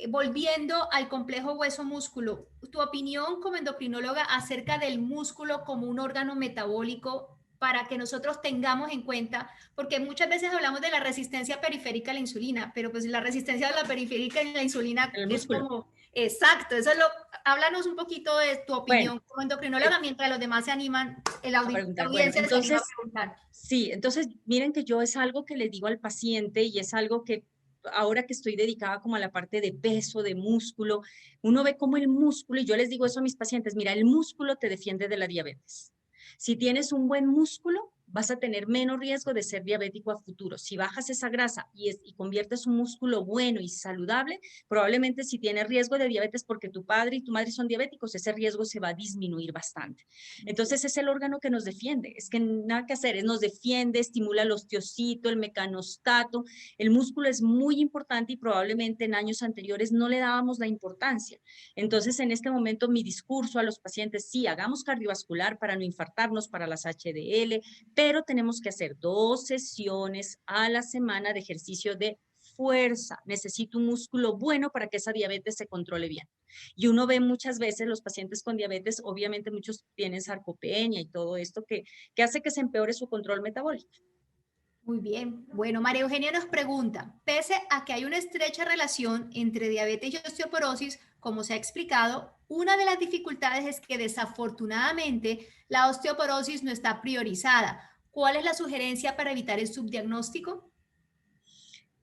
[SPEAKER 1] volviendo al complejo hueso-músculo, tu opinión como endocrinóloga acerca del músculo como un órgano metabólico para que nosotros tengamos en cuenta, porque muchas veces hablamos de la resistencia periférica a la insulina, pero pues la resistencia a la periférica a la insulina
[SPEAKER 2] El
[SPEAKER 1] es
[SPEAKER 2] músculo.
[SPEAKER 1] como, exacto, eso es lo, háblanos un poquito de tu
[SPEAKER 2] Bueno,
[SPEAKER 1] opinión como endocrinóloga, mientras los demás se animan,
[SPEAKER 2] a
[SPEAKER 1] la
[SPEAKER 2] preguntar. Bueno,
[SPEAKER 1] audiencia se anima a
[SPEAKER 2] entonces,
[SPEAKER 1] preguntar.
[SPEAKER 2] sí, entonces miren que yo es algo que le digo al paciente y es algo que ahora que estoy dedicada como a la parte de peso, de músculo, uno ve como el músculo, y yo les digo eso a mis pacientes, mira, el músculo te defiende de la diabetes. Si tienes un buen músculo, vas a tener menos riesgo de ser diabético a futuro. Si bajas esa grasa y conviertes un músculo bueno y saludable, probablemente si tienes riesgo de diabetes porque tu padre y tu madre son diabéticos, ese riesgo se va a disminuir bastante. Entonces es el órgano que nos defiende, es que nada que hacer, nos defiende, estimula el osteocito, el mecanostato, el músculo es muy importante y probablemente en años anteriores no le dábamos la importancia. Entonces en este momento mi discurso a los pacientes, sí, hagamos cardiovascular para no infartarnos, para las HDL, pero tenemos que hacer 2 sesiones a la semana de ejercicio de fuerza. Necesito un músculo bueno para que esa diabetes se controle bien. Y uno ve muchas veces los pacientes con diabetes, obviamente muchos tienen sarcopenia y todo esto que hace que se empeore su control metabólico.
[SPEAKER 1] Muy bien. Bueno, María Eugenia nos pregunta, pese a que hay una estrecha relación entre diabetes y osteoporosis, como se ha explicado, una de las dificultades es que desafortunadamente la osteoporosis no está priorizada. ¿Cuál es la sugerencia para evitar el subdiagnóstico?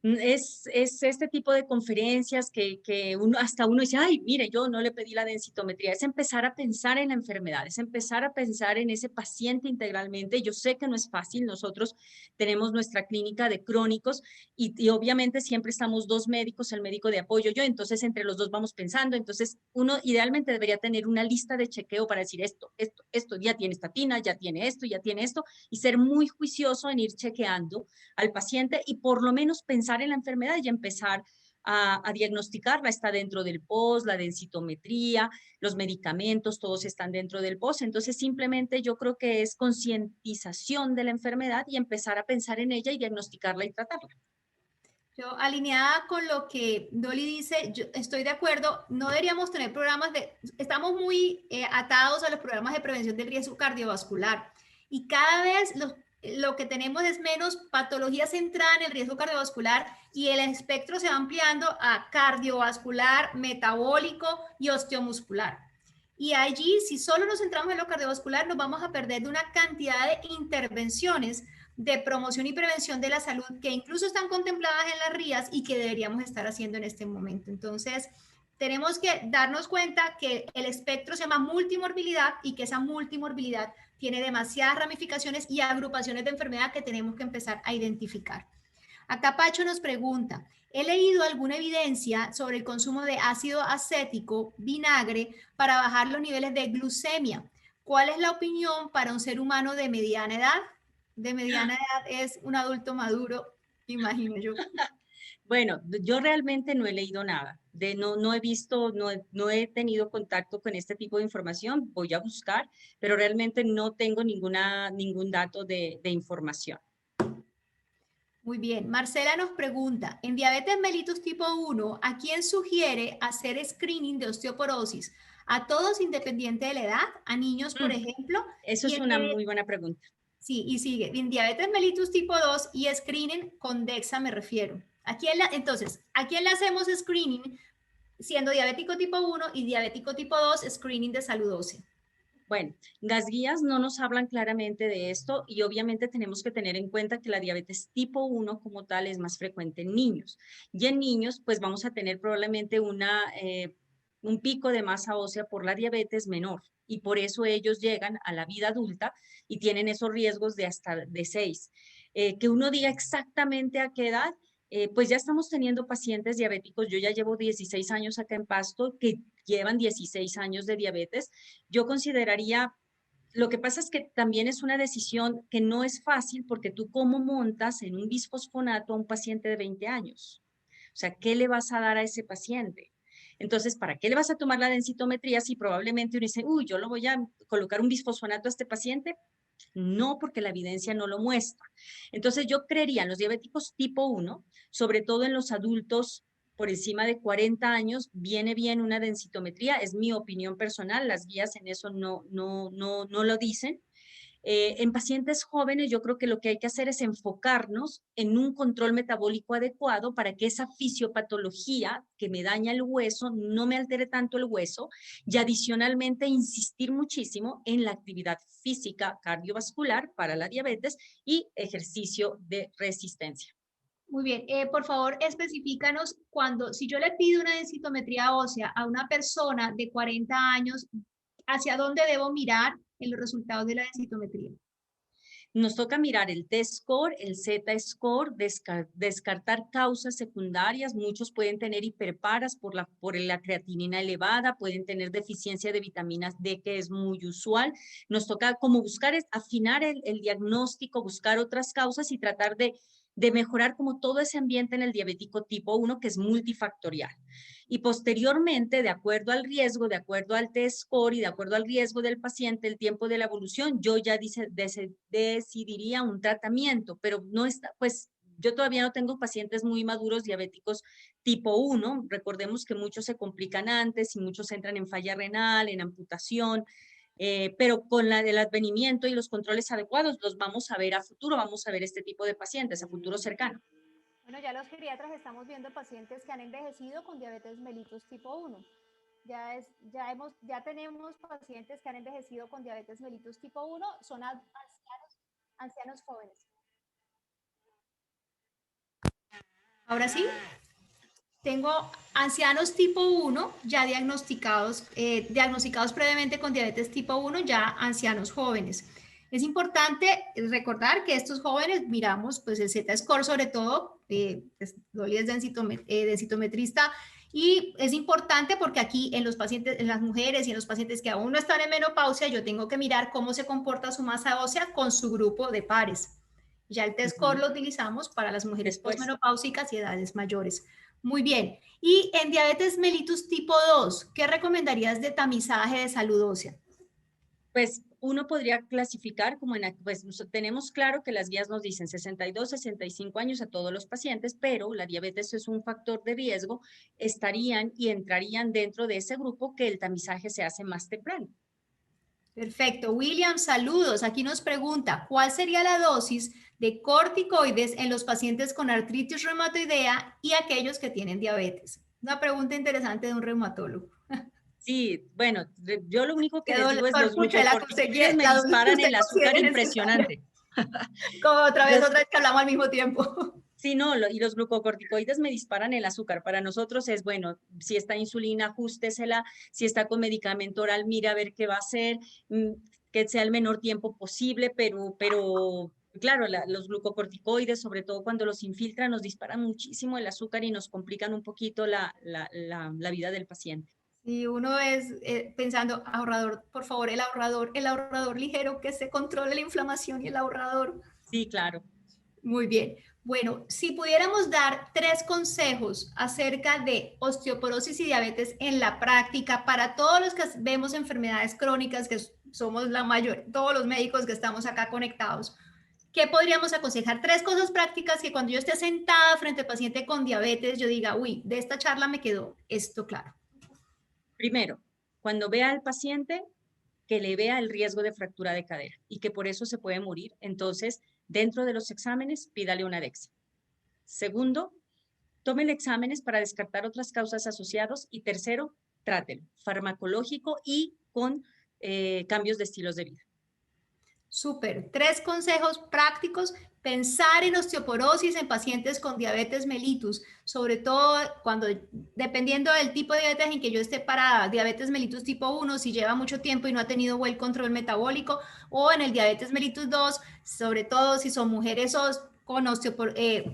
[SPEAKER 2] Es este tipo de conferencias que uno, hasta uno dice, ay, mire, yo no le pedí la densitometría. Es empezar a pensar en la enfermedad, es empezar a pensar en ese paciente integralmente. Yo sé que no es fácil, nosotros tenemos nuestra clínica de crónicos y obviamente siempre estamos 2 médicos, el médico de apoyo, yo, entonces entre los dos vamos pensando. Entonces uno idealmente debería tener una lista de chequeo para decir esto, ya tiene estatina, ya tiene esto, y ser muy juicioso en ir chequeando al paciente y por lo menos pensar en la enfermedad y empezar a diagnosticarla. Está dentro del POS, la densitometría, los medicamentos, todos están dentro del POS. Entonces, simplemente yo creo que es concientización de la enfermedad y empezar a pensar en ella y diagnosticarla y tratarla.
[SPEAKER 1] Yo, alineada con lo que Dolly dice, yo estoy de acuerdo, no deberíamos tener programas estamos muy atados a los programas de prevención del riesgo cardiovascular y cada vez lo que tenemos es menos patología centrada en el riesgo cardiovascular y el espectro se va ampliando a cardiovascular, metabólico y osteomuscular. Y allí, si solo nos centramos en lo cardiovascular, nos vamos a perder de una cantidad de intervenciones de promoción y prevención de la salud que incluso están contempladas en las RIAs y que deberíamos estar haciendo en este momento. Entonces, tenemos que darnos cuenta que el espectro se llama multimorbilidad y que esa multimorbilidad tiene demasiadas ramificaciones y agrupaciones de enfermedad que tenemos que empezar a identificar. Acá Pacho nos pregunta, he leído alguna evidencia sobre el consumo de ácido acético, vinagre, para bajar los niveles de glucemia. ¿Cuál es la opinión para un ser humano de mediana edad? De mediana edad es un adulto maduro, imagino yo.
[SPEAKER 2] Bueno, yo realmente no he leído nada, no he visto, no he tenido contacto con este tipo de información, voy a buscar, pero realmente no tengo ningún dato de información.
[SPEAKER 1] Muy bien. Marcela nos pregunta, en diabetes mellitus tipo 1, ¿a quién sugiere hacer screening de osteoporosis? ¿A todos independiente de la edad? ¿A niños, por ejemplo?
[SPEAKER 2] Eso
[SPEAKER 1] Y
[SPEAKER 2] es una muy buena pregunta.
[SPEAKER 1] sí, y sigue. En diabetes mellitus tipo 2 y screening con DEXA me refiero. Entonces, ¿a quién le hacemos screening siendo diabético tipo 1 y diabético tipo 2, screening de salud ósea?
[SPEAKER 2] Bueno, las guías no nos hablan claramente de esto y obviamente tenemos que tener en cuenta que la diabetes tipo 1 como tal es más frecuente en niños. Y en niños, pues vamos a tener probablemente un pico de masa ósea por la diabetes menor y por eso ellos llegan a la vida adulta y tienen esos riesgos de hasta de 6. Que uno diga exactamente a qué edad, pues ya estamos teniendo pacientes diabéticos. Yo ya llevo 16 años acá en Pasto que llevan 16 años de diabetes. Yo consideraría, lo que pasa es que también es una decisión que no es fácil porque tú cómo montas en un bisfosfonato a un paciente de 20 años. O sea, ¿qué le vas a dar a ese paciente? Entonces, ¿para qué le vas a tomar la densitometría si probablemente uno dice, uy, yo lo voy a colocar un bisfosfonato a este paciente? No, porque la evidencia no lo muestra. Entonces, yo creería en los diabéticos tipo 1, sobre todo en los adultos por encima de 40 años, viene bien una densitometría, es mi opinión personal, las guías en eso no lo dicen. En pacientes jóvenes, yo creo que lo que hay que hacer es enfocarnos en un control metabólico adecuado para que esa fisiopatología que me daña el hueso no me altere tanto el hueso y adicionalmente insistir muchísimo en la actividad física cardiovascular para la diabetes y ejercicio de resistencia.
[SPEAKER 1] Muy bien, por favor, especifícanos si yo le pido una densitometría ósea a una persona de 40 años, ¿hacia dónde debo mirar en los resultados de la densitometría?
[SPEAKER 2] Nos toca mirar el T-score, el Z-score, descartar causas secundarias. Muchos pueden tener hiperparas por la creatinina elevada, pueden tener deficiencia de vitaminas D, que es muy usual. Nos toca como buscar, afinar el diagnóstico, buscar otras causas y tratar de mejorar como todo ese ambiente en el diabético tipo 1, que es multifactorial. Y posteriormente, de acuerdo al riesgo, de acuerdo al T-score y de acuerdo al riesgo del paciente, el tiempo de la evolución, yo ya decidiría un tratamiento, pero no está, pues yo todavía no tengo pacientes muy maduros diabéticos tipo 1. Recordemos que muchos se complican antes y muchos entran en falla renal, en amputación, pero con el advenimiento y los controles adecuados los vamos a ver a futuro, vamos a ver este tipo de pacientes a futuro cercano.
[SPEAKER 1] Bueno, ya los geriatras estamos viendo pacientes que han envejecido con diabetes mellitus tipo 1. Ya tenemos pacientes que han envejecido con diabetes mellitus tipo 1, son ancianos jóvenes. Ahora sí, tengo ancianos tipo 1 ya diagnosticados previamente con diabetes tipo 1, ya ancianos jóvenes. Es importante recordar que estos jóvenes miramos pues el Z-score sobre todo, Dolly es densitometrista, y es importante porque aquí en los pacientes, en las mujeres y en los pacientes que aún no están en menopausia, yo tengo que mirar cómo se comporta su masa ósea con su grupo de pares. Ya el T-score lo utilizamos para las mujeres posmenopáusicas y edades mayores. Muy bien. Y en diabetes mellitus tipo 2, ¿qué recomendarías de tamizaje de salud ósea?
[SPEAKER 2] Pues uno podría clasificar como pues tenemos claro que las guías nos dicen 62, 65 años a todos los pacientes, pero la diabetes es un factor de riesgo, estarían y entrarían dentro de ese grupo que el tamizaje se hace más temprano.
[SPEAKER 1] Perfecto. William, saludos. Aquí nos pregunta, ¿cuál sería la dosis de corticoides en los pacientes con artritis reumatoidea y aquellos que tienen diabetes? Una pregunta interesante de un reumatólogo.
[SPEAKER 2] Sí, bueno, yo lo único que les digo es los
[SPEAKER 1] Pucha,
[SPEAKER 2] glucocorticoides me disparan el azúcar impresionante.
[SPEAKER 1] Como otra vez que hablamos al mismo tiempo.
[SPEAKER 2] Sí, no, y los glucocorticoides me disparan el azúcar. Para nosotros es, bueno, si está insulina, ajústesela, si está con medicamento oral, mira a ver qué va a hacer, que sea el menor tiempo posible, pero claro, los glucocorticoides, sobre todo cuando los infiltran, nos disparan muchísimo el azúcar y nos complican un poquito la vida del paciente.
[SPEAKER 1] Y uno es pensando, ahorrador, por favor, el ahorrador ligero, que se controle la inflamación y el ahorrador.
[SPEAKER 2] Sí, claro.
[SPEAKER 1] Muy bien. Bueno, si pudiéramos dar 3 consejos acerca de osteoporosis y diabetes en la práctica para todos los que vemos enfermedades crónicas, que somos la mayor, todos los médicos que estamos acá conectados, ¿qué podríamos aconsejar? 3 cosas prácticas que cuando yo esté sentada frente al paciente con diabetes, yo diga, uy, de esta charla me quedó esto claro.
[SPEAKER 2] Primero, cuando vea al paciente, que le vea el riesgo de fractura de cadera y que por eso se puede morir. Entonces, dentro de los exámenes, pídale una DEXA. Segundo, tómele exámenes para descartar otras causas asociadas. Y tercero, trátelo, farmacológico y con cambios de estilos de vida.
[SPEAKER 1] Súper. 3 consejos prácticos. Pensar en osteoporosis en pacientes con diabetes mellitus, sobre todo cuando, dependiendo del tipo de diabetes en que yo esté parada, diabetes mellitus tipo 1, si lleva mucho tiempo y no ha tenido buen control metabólico, o en el diabetes mellitus 2, sobre todo si son mujeres con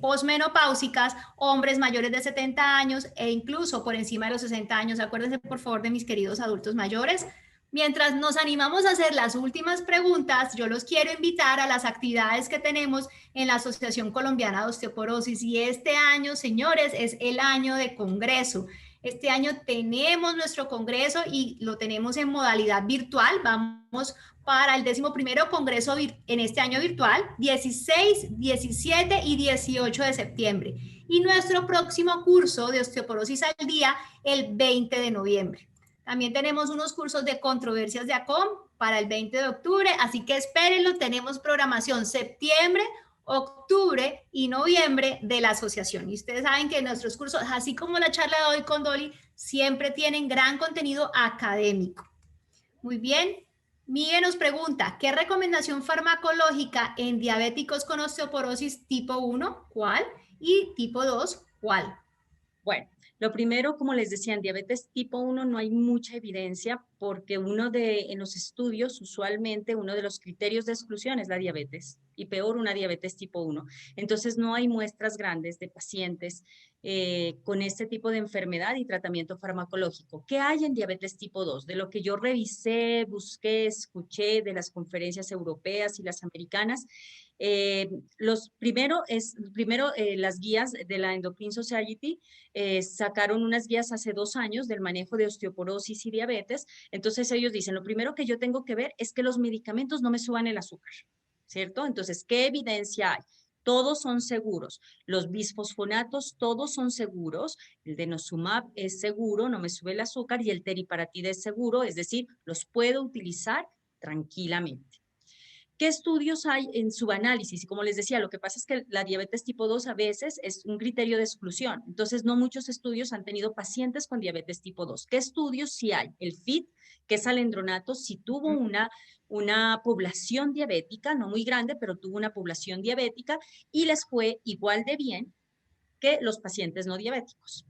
[SPEAKER 1] posmenopáusicas, hombres mayores de 70 años e incluso por encima de los 60 años. Acuérdense, por favor, de mis queridos adultos mayores. Mientras nos animamos a hacer las últimas preguntas, yo los quiero invitar a las actividades que tenemos en la Asociación Colombiana de Osteoporosis. Y este año, señores, es el año de congreso. Este año tenemos nuestro congreso y lo tenemos en modalidad virtual. Vamos para el 11º congreso en este año virtual, 16, 17 y 18 de septiembre. Y nuestro próximo curso de osteoporosis al día, el 20 de noviembre. También tenemos unos cursos de controversias de ACOM para el 20 de octubre, así que espérenlo, tenemos programación septiembre, octubre y noviembre de la asociación. Y ustedes saben que nuestros cursos, así como la charla de hoy con Dolly, siempre tienen gran contenido académico. Muy bien. Miguel nos pregunta, ¿qué recomendación farmacológica en diabéticos con osteoporosis tipo 1? ¿Cuál? Y tipo 2, ¿cuál?
[SPEAKER 2] Bueno, lo primero, como les decía, en diabetes tipo 1 no hay mucha evidencia porque en los estudios, usualmente, uno de los criterios de exclusión es la diabetes. y peor una diabetes tipo 1. Entonces no hay muestras grandes de pacientes con este tipo de enfermedad y tratamiento farmacológico. ¿Qué hay en diabetes tipo 2? De lo que yo revisé, busqué, escuché de las conferencias europeas y las americanas, las guías de la Endocrine Society sacaron unas guías hace 2 años del manejo de osteoporosis y diabetes. Entonces ellos dicen, lo primero que yo tengo que ver es que los medicamentos no me suban el azúcar, ¿cierto? Entonces, ¿qué evidencia hay? Todos son seguros. Los bisfosfonatos, todos son seguros. El denosumab es seguro, no me sube el azúcar, y el teriparatide es seguro, es decir, los puedo utilizar tranquilamente. ¿Qué estudios hay en su análisis? Y como les decía, lo que pasa es que la diabetes tipo 2 a veces es un criterio de exclusión. Entonces, no muchos estudios han tenido pacientes con diabetes tipo 2. ¿Qué estudios sí hay? El FIT, que es alendronato, sí tuvo una población diabética, no muy grande, pero tuvo una población diabética y les fue igual de bien que los pacientes no diabéticos.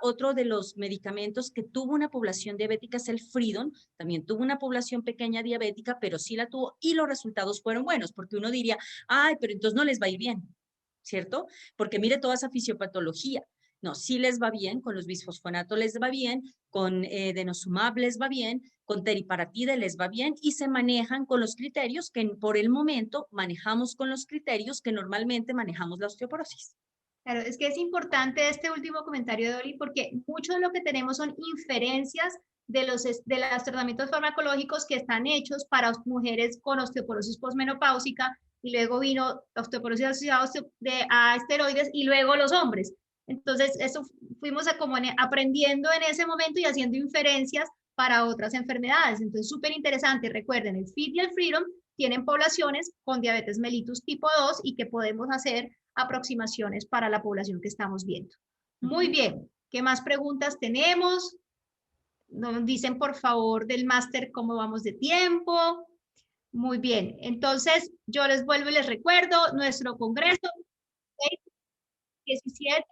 [SPEAKER 2] Otro de los medicamentos que tuvo una población diabética es el Fridon, también tuvo una población pequeña diabética, pero sí la tuvo y los resultados fueron buenos, porque uno diría, ay, pero entonces no les va a ir bien, ¿cierto? Porque mire toda esa fisiopatología. No, sí les va bien, con los bisfosfonatos les va bien, con denosumab les va bien, con teriparatide les va bien y se manejan con los criterios que por el momento manejamos con los criterios que normalmente manejamos la osteoporosis.
[SPEAKER 1] Claro, es que es importante este último comentario, Dolly, porque mucho de lo que tenemos son inferencias de los tratamientos farmacológicos que están hechos para mujeres con osteoporosis posmenopáusica y luego vino osteoporosis asociada a esteroides y luego los hombres. Entonces, eso fuimos aprendiendo en ese momento y haciendo inferencias para otras enfermedades. Entonces, súper interesante. Recuerden, el FIT y el Freedom tienen poblaciones con diabetes mellitus tipo 2 y que podemos hacer aproximaciones para la población que estamos viendo. Muy bien, ¿qué más preguntas tenemos? Nos dicen por favor del máster cómo vamos de tiempo. Muy bien, entonces yo les vuelvo y les recuerdo nuestro congreso 17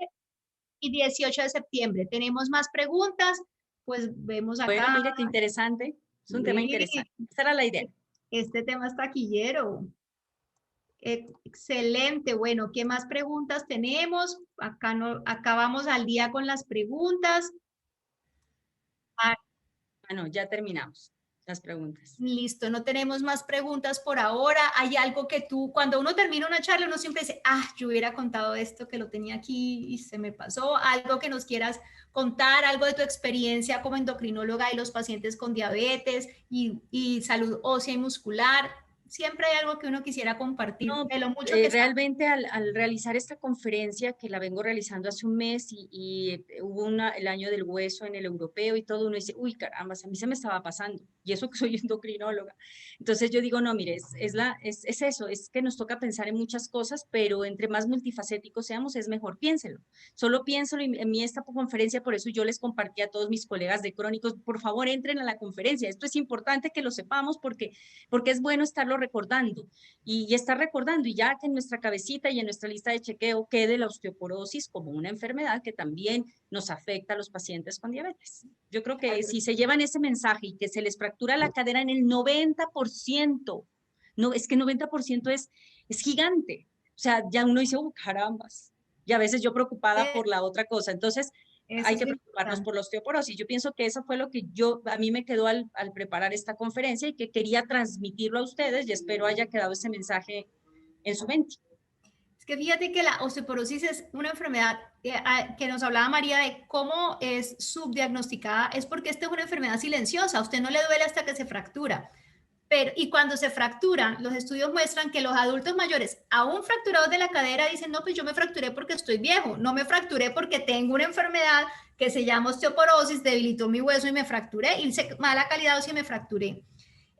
[SPEAKER 1] y 18 de septiembre. ¿Tenemos más preguntas? Pues vemos acá.
[SPEAKER 2] Bueno, mire qué interesante, es un tema interesante. Esa era la idea.
[SPEAKER 1] Este tema es taquillero. Excelente, bueno, ¿qué más preguntas tenemos? Acá vamos al día con las preguntas.
[SPEAKER 2] No, ya terminamos las preguntas.
[SPEAKER 1] Listo, no tenemos más preguntas por ahora. ¿Hay algo que tú, cuando uno termina una charla, uno siempre dice, yo hubiera contado esto que lo tenía aquí y se me pasó? ¿Algo que nos quieras contar, algo de tu experiencia como endocrinóloga y los pacientes con diabetes y salud ósea y muscular? Siempre hay algo que uno quisiera compartir
[SPEAKER 2] No,
[SPEAKER 1] de lo mucho que
[SPEAKER 2] realmente al realizar esta conferencia, que la vengo realizando hace un mes y hubo el año del hueso en el europeo y todo, uno dice, uy, caramba, a mí se me estaba pasando, y eso que soy endocrinóloga. Entonces yo digo, no, mire, es eso, es que nos toca pensar en muchas cosas, pero entre más multifacéticos seamos, es mejor, piénselo. Solo piénselo, y en mí esta conferencia, por eso yo les compartí a todos mis colegas de crónicos, por favor, entren a la conferencia, esto es importante que lo sepamos porque es bueno estarlo recordando y estar recordando, y ya que en nuestra cabecita y en nuestra lista de chequeo quede la osteoporosis como una enfermedad que también nos afecta a los pacientes con diabetes. Yo creo que si se llevan ese mensaje y que se les fractura la cadera en el 90%, no, es que 90% es gigante. O sea, ya uno dice, carambas. Y a veces yo preocupada por la otra cosa. Entonces, hay que preocuparnos por la osteoporosis. Yo pienso que eso fue lo que a mí me quedó al preparar esta conferencia y que quería transmitirlo a ustedes y espero haya quedado ese mensaje en su mente.
[SPEAKER 1] Es que fíjate que la osteoporosis es una enfermedad que nos hablaba María de cómo es subdiagnosticada, es porque esta es una enfermedad silenciosa, a usted no le duele hasta que se fractura. Y cuando se fracturan, los estudios muestran que los adultos mayores, aún fracturados de la cadera, dicen, no, pues yo me fracturé porque estoy viejo, no me fracturé porque tengo una enfermedad que se llama osteoporosis, debilitó mi hueso y me fracturé, y mala calidad ósea y me fracturé.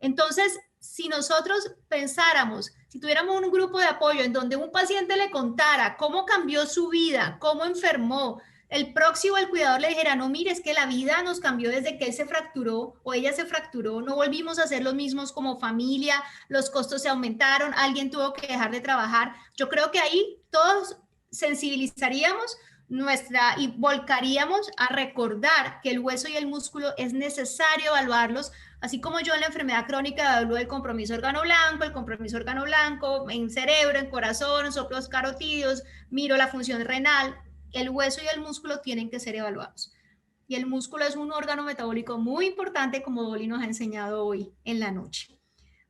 [SPEAKER 1] Entonces, si nosotros pensáramos, si tuviéramos un grupo de apoyo en donde un paciente le contara cómo cambió su vida, cómo enfermó, el próximo, el cuidador le dijera, no, mire, es que la vida nos cambió desde que él se fracturó o ella se fracturó, no volvimos a ser los mismos como familia, los costos se aumentaron, alguien tuvo que dejar de trabajar. Yo creo que ahí todos sensibilizaríamos y volcaríamos a recordar que el hueso y el músculo es necesario evaluarlos, así como yo en la enfermedad crónica evalúo el compromiso organo blanco, en cerebro, en corazón, en soplos carotídeos, miro la función renal, el hueso y el músculo tienen que ser evaluados. Y el músculo es un órgano metabólico muy importante, como Dolly nos ha enseñado hoy en la noche.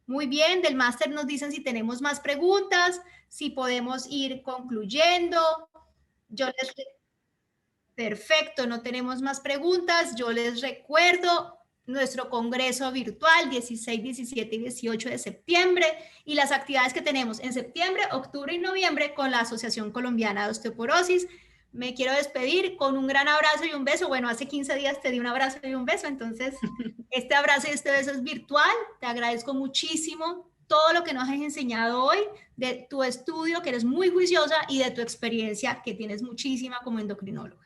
[SPEAKER 1] Muy bien, del máster nos dicen si tenemos más preguntas, si podemos ir concluyendo. Yo les Perfecto, no tenemos más preguntas. Yo les recuerdo nuestro congreso virtual 16, 17 y 18 de septiembre y las actividades que tenemos en septiembre, octubre y noviembre con la Asociación Colombiana de Osteoporosis. Me quiero despedir con un gran abrazo y un beso. Bueno, hace 15 días te di un abrazo y un beso, entonces este abrazo y este beso es virtual. Te agradezco muchísimo todo lo que nos has enseñado hoy, de tu estudio, que eres muy juiciosa, y de tu experiencia, que tienes muchísima como endocrinóloga.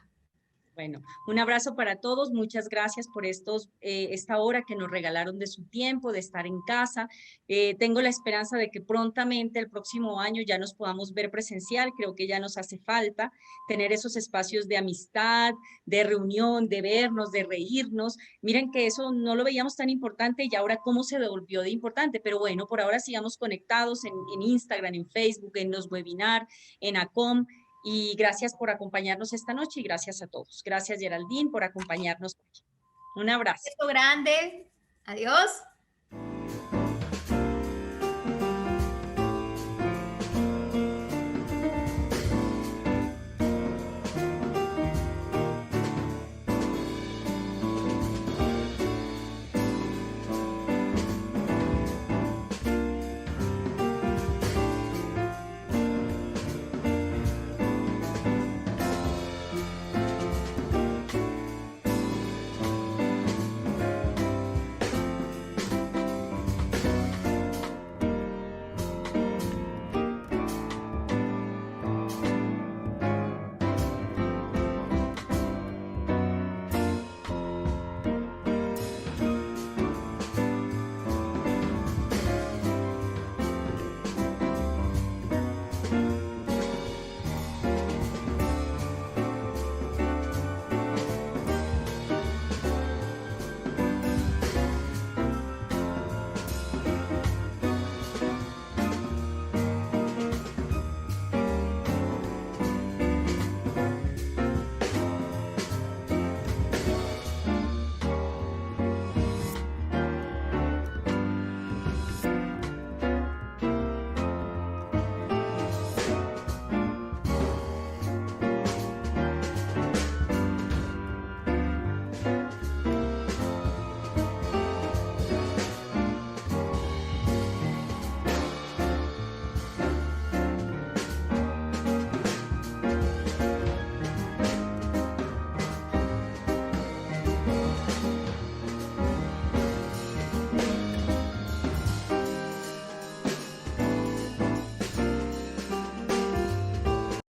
[SPEAKER 2] Bueno, un abrazo para todos. Muchas gracias por esta hora que nos regalaron de su tiempo, de estar en casa. Tengo la esperanza de que prontamente el próximo año ya nos podamos ver presencial. Creo que ya nos hace falta tener esos espacios de amistad, de reunión, de vernos, de reírnos. Miren que eso no lo veíamos tan importante y ahora cómo se devolvió de importante. Pero bueno, por ahora sigamos conectados en Instagram, en Facebook, en los webinars, en ACOM. Y gracias por acompañarnos esta noche y gracias a todos. Gracias, Geraldine, por acompañarnos. Un abrazo.
[SPEAKER 1] Un beso grande. Adiós.